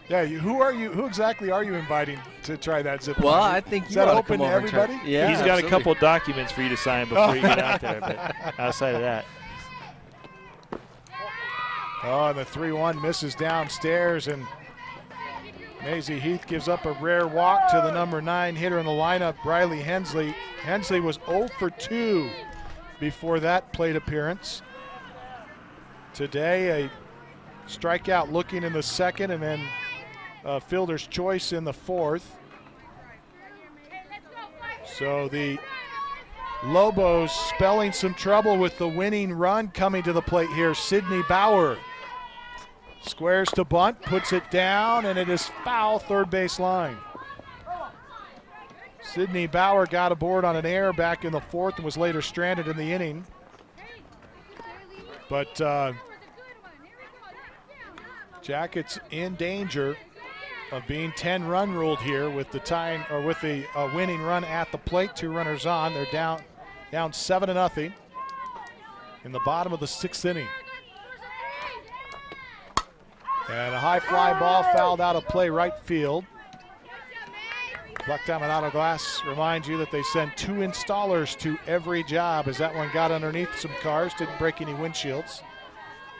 Yeah, who exactly are you inviting to try that zip line? Well, I think is you that ought to open come to over and try- everybody? Yeah, He's got absolutely. a couple documents for you to sign before you get out there, but outside of that. Oh, and the 3-1 misses downstairs, and Maisie Heath gives up a rare walk to the number 9 hitter in the lineup, Riley Hensley. Hensley was 0 for 2 before that plate appearance. Today, a strikeout looking in the second, and then fielder's choice in the fourth. So the Lobos spelling some trouble with the winning run coming to the plate here. Sydney Bauer squares to bunt, puts it down, and it is foul third base line. Sydney Bauer got aboard on an error back in the fourth and was later stranded in the inning. But Jackets in danger of being 10-run ruled here with the time, or with the winning run at the plate. 2 runners on. They're down 7-0 in the bottom of the 6th inning. And a high fly ball fouled out of play right field. Black Diamond Auto Glass reminds you that they send 2 installers to every job, as that one got underneath some cars, didn't break any windshields.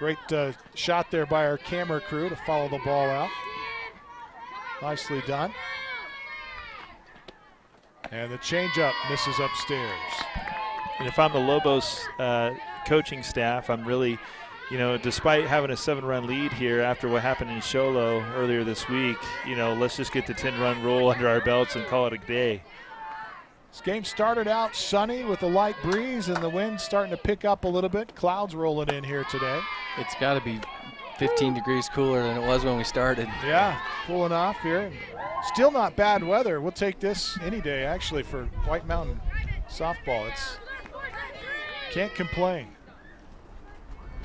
Great shot there by our camera crew to follow the ball out. Nicely done. And the changeup misses upstairs. And if I'm the Lobos coaching staff, I'm really, despite having a 7-run lead here after what happened in Sholo earlier this week, let's just get the 10-run rule under our belts and call it a day. This game started out sunny with a light breeze, and the wind starting to pick up a little bit. Clouds rolling in here today. It's got to be 15 degrees cooler than it was when we started. Yeah, cooling off here. Still not bad weather. We'll take this any day, actually, for White Mountain softball. Can't complain.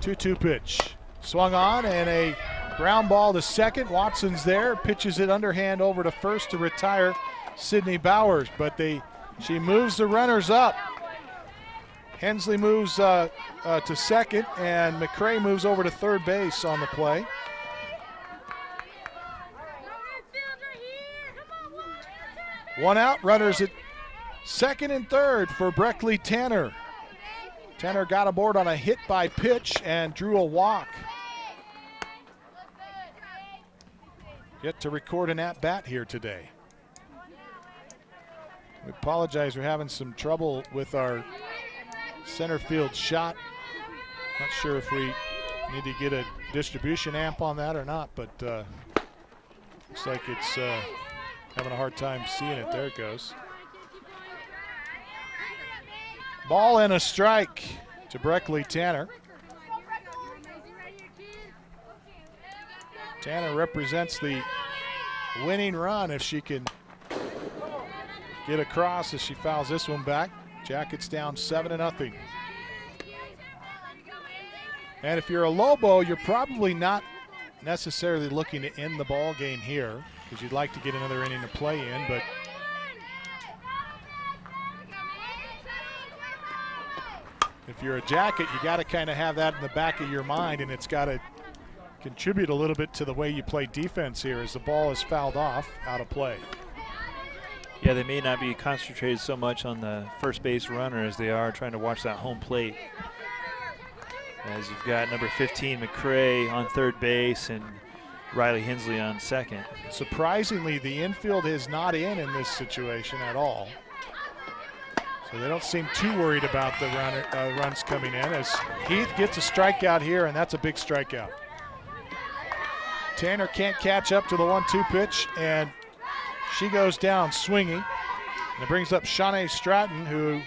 2-2 pitch. Swung on, and a ground ball to second. Watson's there, pitches it underhand over to first to retire Sydney Bowers, but she moves the runners up. Hensley moves to second, and McCray moves over to third base on the play. One out, runners at second and third for Breckley Tanner. Tanner got aboard on a hit by pitch and drew a walk. Yet to record an at-bat here today. We apologize, we're having some trouble with our center field shot. Not sure if we need to get a distribution amp on that or not, but looks like it's having a hard time seeing it. There it goes. Ball and a strike to Breckley Tanner. Tanner represents the winning run if she can get across as she fouls this one back. Jackets down 7-0. And if you're a Lobo, you're probably not necessarily looking to end the ball game here because you'd like to get another inning to play in, but if you're a Jacket, you got to kind of have that in the back of your mind, and it's got to contribute a little bit to the way you play defense here as the ball is fouled off out of play. Yeah, they may not be concentrated so much on the first base runner as they are trying to watch that home plate. As you've got number 15, McCray, on third base, and Riley Hensley on second. Surprisingly, the infield is not in this situation at all. So they don't seem too worried about the runs coming in as Heath gets a strikeout here, and that's a big strikeout. Tanner can't catch up to the 1-2 pitch, and she goes down swinging. And it brings up Shanae Stratton, who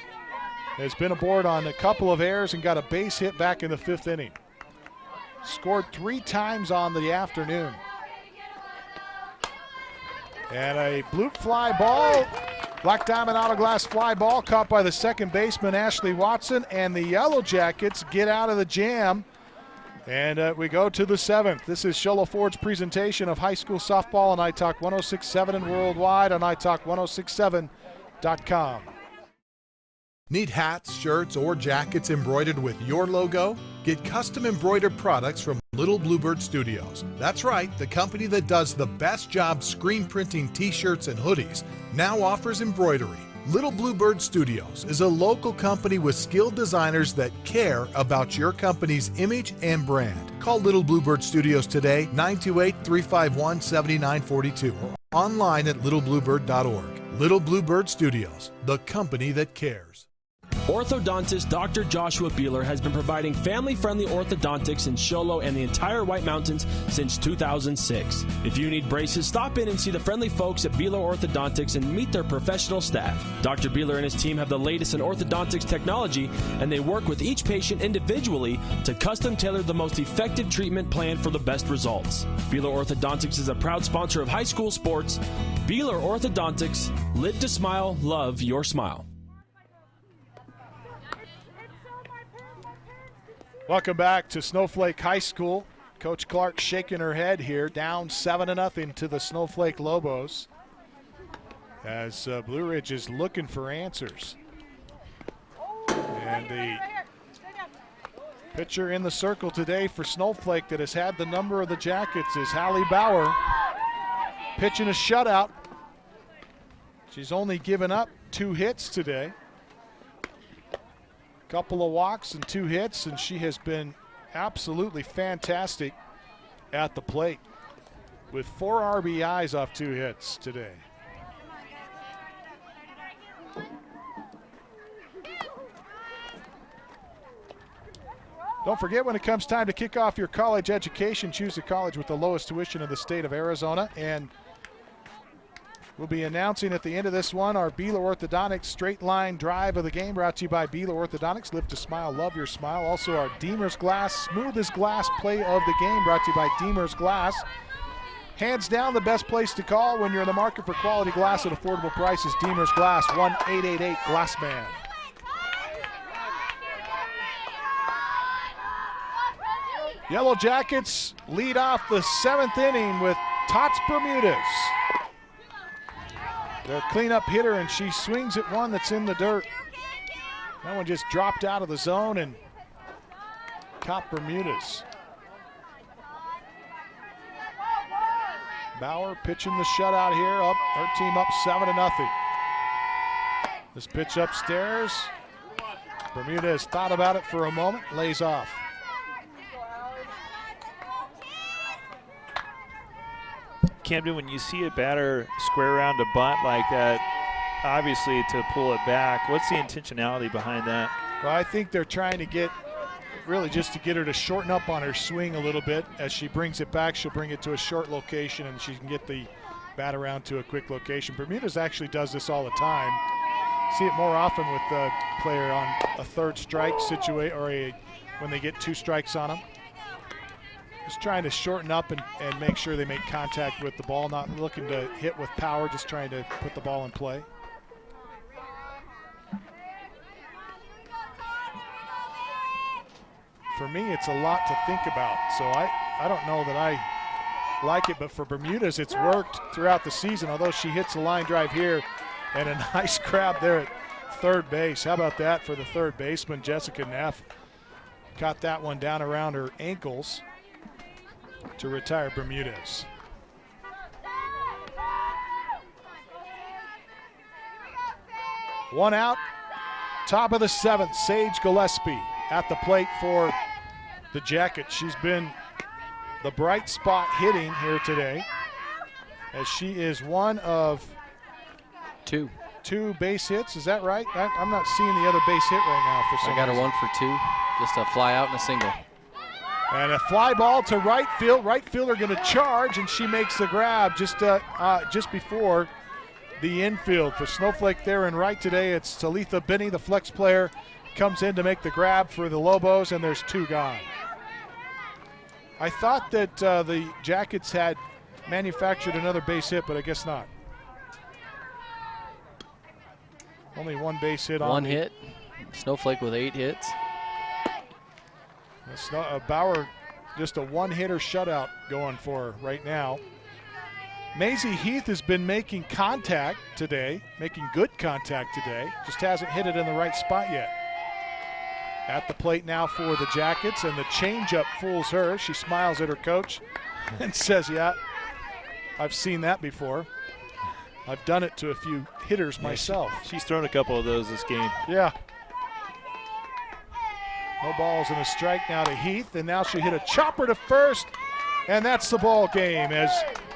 has been aboard on a couple of errors and got a base hit back in the 5th inning. Scored 3 times on the afternoon. And a blue fly ball, Black Diamond Auto Glass fly ball caught by the second baseman, Ashley Watson, and the Yellow Jackets get out of the jam. And we go to the 7th. This is Show Low Ford's presentation of high school softball on iTalk 106.7 and worldwide on iTalk1067.com. Need hats, shirts, or jackets embroidered with your logo? Get custom embroidered products from Little Bluebird Studios. That's right, the company that does the best job screen printing t-shirts and hoodies now offers embroidery. Little Bluebird Studios is a local company with skilled designers that care about your company's image and brand. Call Little Bluebird Studios today, 928-351-7942, or online at littlebluebird.org. Little Bluebird Studios, the company that cares. Orthodontist Dr. Joshua Beeler has been providing family-friendly orthodontics in Show Low and the entire White Mountains since 2006. If you need braces, stop in and see the friendly folks at Beeler Orthodontics and meet their professional staff. Dr. Beeler and his team have the latest in orthodontics technology, and they work with each patient individually to custom tailor the most effective treatment plan for the best results. Beeler Orthodontics is a proud sponsor of high school sports. Beeler Orthodontics, live to smile, love your smile. Welcome back to Snowflake High School. Coach Clark shaking her head here, down 7-0 to the Snowflake Lobos, as Blue Ridge is looking for answers. And the pitcher in the circle today for Snowflake that has had the number of the Jackets is Hallie Bauer, pitching a shutout. She's only given up 2 hits today. Couple of walks and 2 hits, and she has been absolutely fantastic at the plate with 4 RBIs off 2 hits today. Don't forget, when it comes time to kick off your college education, choose a college with the lowest tuition in the state of Arizona. And we'll be announcing at the end of this one our Beeler Orthodontics straight line drive of the game, brought to you by Beeler Orthodontics. Live to smile, love your smile. Also our Deemer's Glass, smoothest glass play of the game, brought to you by Deemer's Glass. Hands down the best place to call when you're in the market for quality glass at affordable prices. Deemer's Glass, 1-888-GLASSMAN. Yellow Jackets lead off the 7th inning with Tots Bermudez. Their cleanup hitter, and she swings at one that's in the dirt. That one just dropped out of the zone and caught Bermudez. Bauer pitching the shutout here, up her team up 7-0. This pitch upstairs. Bermudez thought about it for a moment, lays off. Camden, when you see a batter square around a bunt like that, obviously to pull it back, what's the intentionality behind that? Well, I think they're trying to get, really just to get her to shorten up on her swing a little bit. As she brings it back, she'll bring it to a short location and she can get the bat around to a quick location. Bermudez actually does this all the time. See it more often with the player on a third strike situation, or when they get 2 strikes on them. Just trying to shorten up and make sure they make contact with the ball, not looking to hit with power, just trying to put the ball in play. For me, it's a lot to think about, so I don't know that I like it, but for Bermudez, it's worked throughout the season, although she hits a line drive here and a nice grab there at third base. How about that for the third baseman, Jessica Neff? Caught that one down around her ankles to retire Bermudez. One out, top of the 7th, Sage Gillespie at the plate for the Jackets. She's been the bright spot hitting here today, as she is one of 2 base hits. Is that right? I'm not seeing the other base hit right now for some reason. I got a 1 for 2, just a fly out and a single. And a fly ball to right field. Right fielder going to charge, and she makes the grab just before the infield. For Snowflake there in right today, it's Talitha Binney, the flex player, comes in to make the grab for the Lobos, and there's 2 gone. I thought that the Jackets had manufactured another base hit, but I guess not. Only one base hit on one hit. Snowflake with 8 hits. Bauer, just a one-hitter shutout going for her right now. Maisie Heath has been making contact today, making good contact today, just hasn't hit it in the right spot yet. At the plate now for the Jackets, and the changeup fools her. She smiles at her coach and says, yeah, I've seen that before. I've done it to a few hitters myself. She's thrown a couple of those this game. Yeah. No balls and a strike now to Heath, and now she hit a chopper to first, and that's the ball game as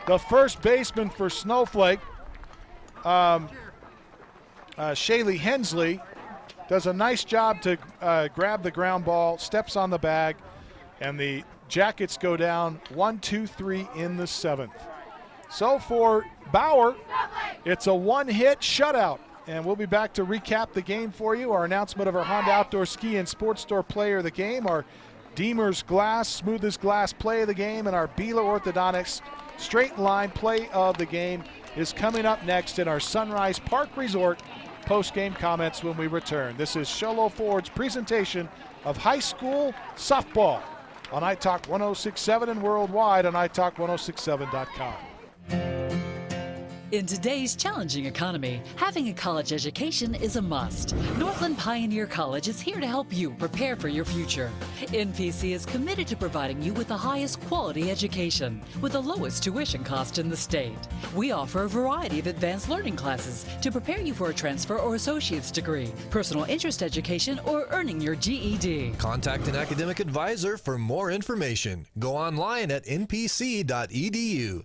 the first baseman for Snowflake, Shaylee Hensley, does a nice job to grab the ground ball, steps on the bag, and the Jackets go down 1-2-3 in the 7th. So for Bauer, it's a one-hit shutout. And we'll be back to recap the game for you. Our announcement of our Honda Outdoor Ski and Sports Store player of the game, our Deemer's Glass, smoothest glass play of the game, and our Beeler Orthodontics straight line play of the game is coming up next in our Sunrise Park Resort post-game comments when we return. This is Sholo Ford's presentation of high school softball on iTalk 106.7 and worldwide on iTalk1067.com. In today's challenging economy, having a college education is a must. Northland Pioneer College is here to help you prepare for your future. NPC is committed to providing you with the highest quality education with the lowest tuition cost in the state. We offer a variety of advanced learning classes to prepare you for a transfer or associate's degree, personal interest education, or earning your GED. Contact an academic advisor for more information. Go online at npc.edu.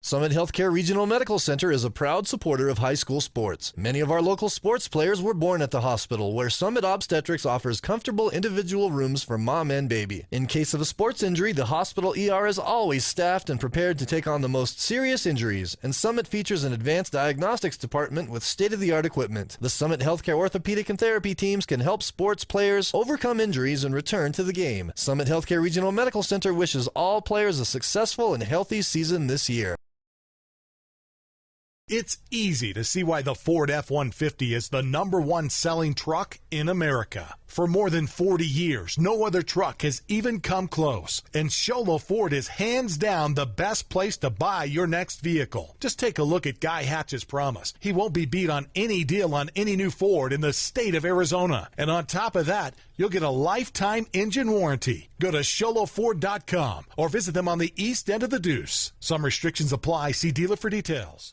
Summit Healthcare Regional Medical Center is a proud supporter of high school sports. Many of our local sports players were born at the hospital, where Summit Obstetrics offers comfortable individual rooms for mom and baby. In case of a sports injury, the hospital ER is always staffed and prepared to take on the most serious injuries, and Summit features an advanced diagnostics department with state-of-the-art equipment. The Summit Healthcare Orthopedic and Therapy teams can help sports players overcome injuries and return to the game. Summit Healthcare Regional Medical Center wishes all players a successful and healthy season this year. It's easy to see why the Ford F-150 is the #1 selling truck in America. For more than 40 years, no other truck has even come close. And Sholo Ford is hands down the best place to buy your next vehicle. Just take a look at Guy Hatch's promise. He won't be beat on any deal on any new Ford in the state of Arizona. And on top of that, you'll get a lifetime engine warranty. Go to SholoFord.com or visit them on the east end of the Deuce. Some restrictions apply. See dealer for details.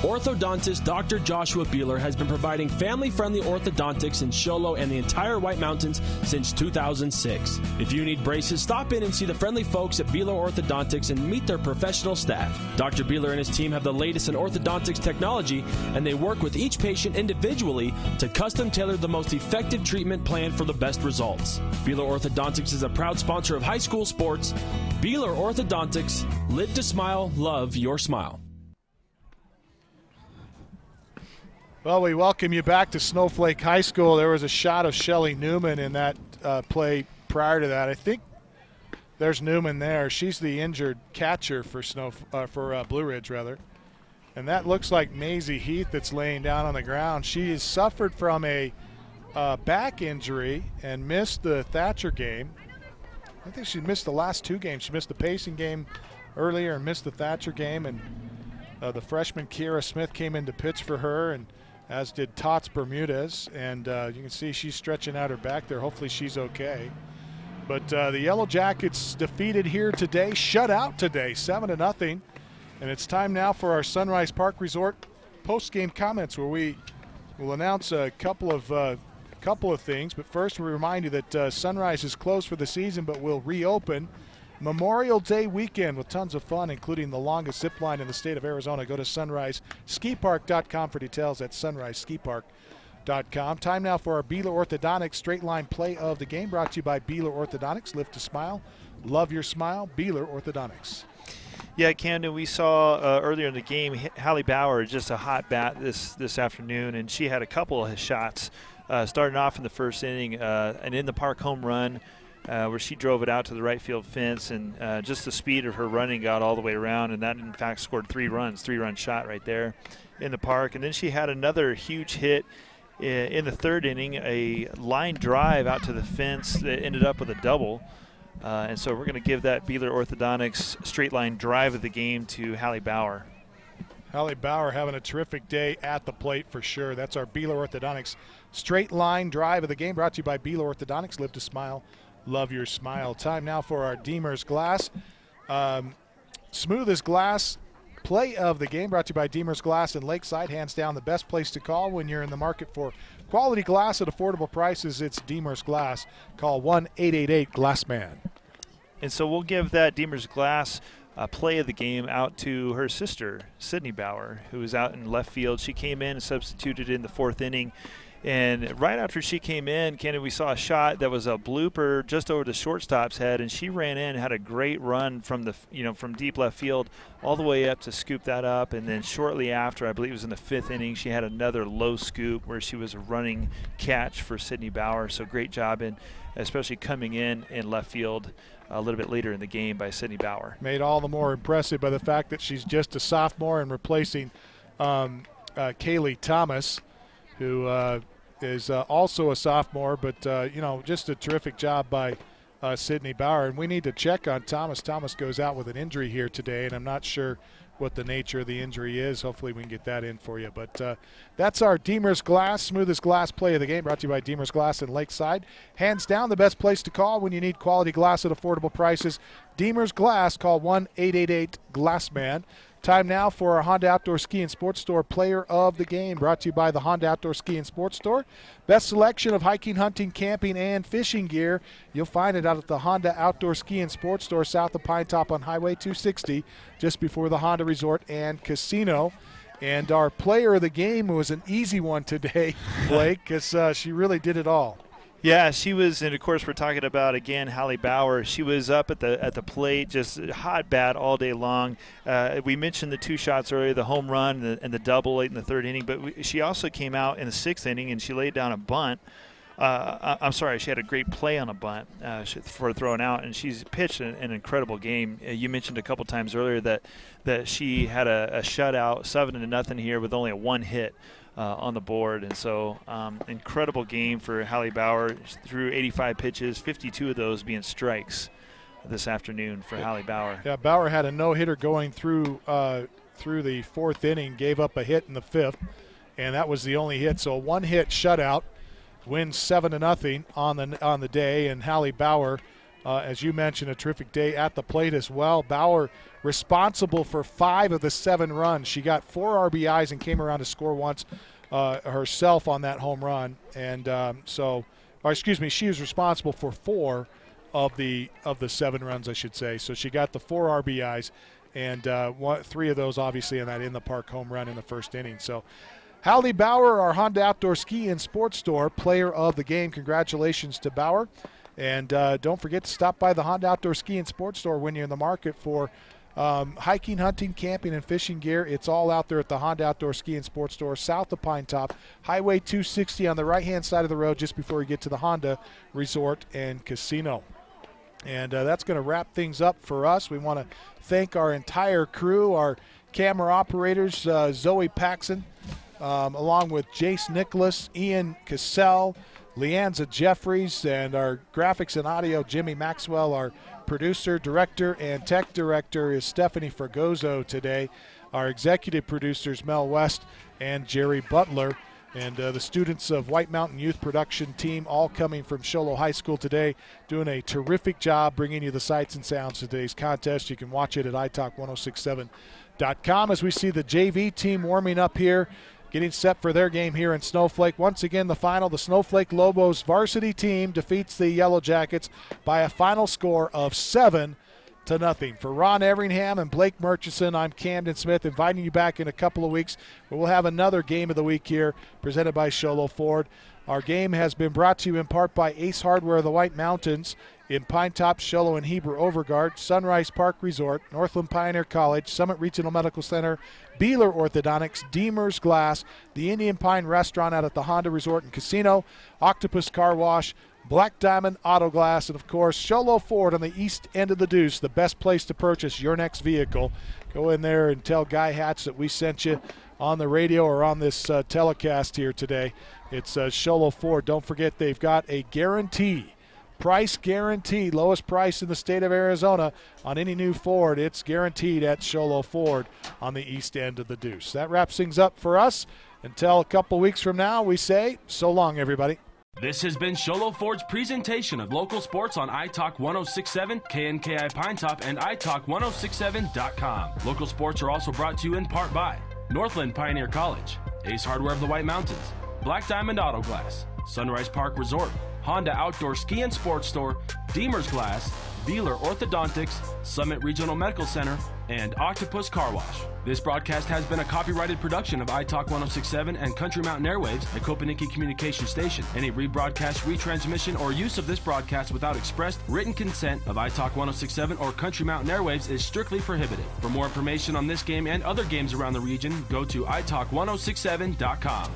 Orthodontist Dr. Joshua Beeler has been providing family-friendly orthodontics in Show Low and the entire White Mountains since 2006. If you need braces, stop in and see the friendly folks at Beeler Orthodontics and meet their professional staff. Dr. Beeler and his team have the latest in orthodontics technology, and they work with each patient individually to custom tailor the most effective treatment plan for the best results. Beeler Orthodontics is a proud sponsor of high school sports. Beeler Orthodontics, live to smile, love your smile. Well, we welcome you back to Snowflake High School. There was a shot of Shelly Newman in that play prior to that. I think there's Newman there. She's the injured catcher for Blue Ridge, rather. And that looks like Maisie Heath that's laying down on the ground. She has suffered from a back injury and missed the Thatcher game. I think she missed the last two games. She missed the Payson game earlier and missed the Thatcher game. And the freshman Kiera Smith came in to pitch for her. And as did Tots Bermudez. And you can see she's stretching out her back there. Hopefully she's okay. But the Yellow Jackets defeated here today, shut out today, 7-0. And it's time now for our Sunrise Park Resort post-game comments, where we will announce a couple of things. But first, we remind you that Sunrise is closed for the season, but will reopen Memorial Day weekend with tons of fun, including the longest zip line in the state of Arizona. Go to sunriseskipark.com for details. That's sunriseskipark.com. Time now for our Beeler Orthodontics straight line play of the game, brought to you by Beeler Orthodontics. Live to smile, love your smile. Beeler Orthodontics. Yeah, Camden, we saw earlier in the game Hallie Bauer, just a hot bat this afternoon, and she had a couple of shots starting off in the first inning, an in-the-park home run where she drove it out to the right field fence, and just the speed of her running got all the way around, and that, in fact, scored 3 runs, 3-run shot right there in the park. And then she had another huge hit in the third inning, a line drive out to the fence that ended up with a double. And so we're going to give that Beeler Orthodontics straight line drive of the game to Hallie Bauer. Hallie Bauer having a terrific day at the plate for sure. That's our Beeler Orthodontics straight line drive of the game, brought to you by Beeler Orthodontics. Live to smile, love your smile. Time now for our Deemer's Glass. Smooth as glass play of the game, brought to you by Deemer's Glass in Lakeside. Hands down the best place to call when you're in the market for quality glass at affordable prices. It's Deemer's Glass. Call 1-888-GLASSMAN. And so we'll give that Deemer's Glass play of the game out to her sister, Sydney Bauer, who was out in left field. She came in and substituted in the fourth inning. And right after she came in, Kenny, we saw a shot that was a blooper just over the shortstop's head, and she ran in and had a great run from from deep left field all the way up to scoop that up. And then shortly after, I believe it was in the fifth inning, she had another low scoop where she was a running catch for Sydney Bauer. So great job, especially coming in left field a little bit later in the game by Sydney Bauer. Made all the more impressive by the fact that she's just a sophomore and replacing Kaylee Thomas, who is also a sophomore, but just a terrific job by Sydney Bauer. And we need to check on Thomas. Thomas goes out with an injury here today, and I'm not sure what the nature of the injury is. Hopefully we can get that in for you. But that's our Deemer's Glass, smoothest glass play of the game, brought to you by Deemer's Glass in Lakeside. Hands down the best place to call when you need quality glass at affordable prices. Deemer's Glass, call 1-888-GLASSMAN. Time now for our Honda Outdoor Ski and Sports Store player of the game, brought to you by the Honda Outdoor Ski and Sports Store. Best selection of hiking, hunting, camping, and fishing gear. You'll find it out at the Honda Outdoor Ski and Sports Store south of Pine Top on Highway 260, just before the Honda Resort and Casino. And our player of the game was an easy one today, Blake, because she really did it all. Yeah, she was, and of course we're talking about, again, Hallie Bauer. She was up at the plate, just hot bat all day long. We mentioned the 2 shots earlier, the home run and the double late in the third inning, but she also came out in the 6th inning and she laid down a bunt. I'm sorry, she had a great play on a bunt for throwing out, and she's pitched an incredible game. You mentioned a couple times earlier that she had a shutout, 7-0 here with only a 1 hit. On the board, and so incredible game for Hallie Bauer. She threw 85 pitches, 52 of those being strikes this afternoon for Hallie Bauer. Yeah, Bauer had a no-hitter going through the 4th inning, gave up a hit in the 5th, and that was the only hit. So a 1-hit shutout, wins 7-0 on the day, and Hallie Bauer, as you mentioned, a terrific day at the plate as well. Bauer responsible for 5 of the 7 runs. She got 4 RBIs and came around to score once herself on that home run. And she was responsible for 4 of the 7 runs, I should say. So she got the 4 RBIs, and 3 of those obviously in that in-the-park home run in the 1st inning. So Hallie Bauer, our Honda Outdoor Ski and Sports Store player of the game. Congratulations to Bauer. And don't forget to stop by the Honda Outdoor Ski and Sports Store when you're in the market for hiking, hunting, camping, and fishing gear. It's all out there at the Honda Outdoor Ski and Sports Store south of Pine Top, Highway 260 on the right-hand side of the road just before you get to the Honda Resort and Casino. And that's going to wrap things up for us. We want to thank our entire crew, our camera operators, Zoe Paxson, along with Jace Nicholas, Ian Cassell, Leanza Jeffries, and our graphics and audio, Jimmy Maxwell. Our producer, director, and tech director is Stephanie Fragoso today. Our executive producers, Mel West and Jerry Butler. And the students of White Mountain Youth Production Team, all coming from Show Low High School today, doing a terrific job bringing you the sights and sounds of today's contest. You can watch it at italk1067.com as we see the JV team warming up here, getting set for their game here in Snowflake. Once again, the final, the Snowflake Lobos varsity team defeats the Yellow Jackets by a final score of 7-0. For Ron Everingham and Blake Murchison, I'm Camden Smith, inviting you back in a couple of weeks where we'll have another game of the week here presented by Show Low Ford. Our game has been brought to you in part by Ace Hardware of the White Mountains in Pine Top, Show Low, and Heber Overgard, Sunrise Park Resort, Northland Pioneer College, Summit Regional Medical Center, Beeler Orthodontics, Deemer's Glass, the Indian Pine Restaurant out at the Honda Resort and Casino, Octopus Car Wash, Black Diamond Auto Glass, and of course Show Low Ford on the east end of the Deuce, the best place to purchase your next vehicle. Go in there and tell Guy Hatch that we sent you on the radio or on this telecast here today. It's Show Low Ford. Don't forget they've got a guarantee, price guarantee, lowest price in the state of Arizona on any new Ford. It's guaranteed at Show Low Ford on the east end of the Deuce. That wraps things up for us. Until a couple weeks from now, we say so long, everybody. This has been Show Low Ford's presentation of local sports on iTalk 1067, KNKI Pine Top, and iTalk1067.com. Local sports are also brought to you in part by Northland Pioneer College, Ace Hardware of the White Mountains, Black Diamond Auto Glass, Sunrise Park Resort, Honda Outdoor Ski and Sports Store, Deemer's Glass, Beeler Orthodontics, Summit Regional Medical Center, and Octopus Car Wash. This broadcast has been a copyrighted production of iTalk 1067 and Country Mountain Airwaves, a Kopeniki communication station. Any rebroadcast, retransmission, or use of this broadcast without expressed written consent of iTalk 1067 or Country Mountain Airwaves is strictly prohibited. For more information on this game and other games around the region, go to italk1067.com.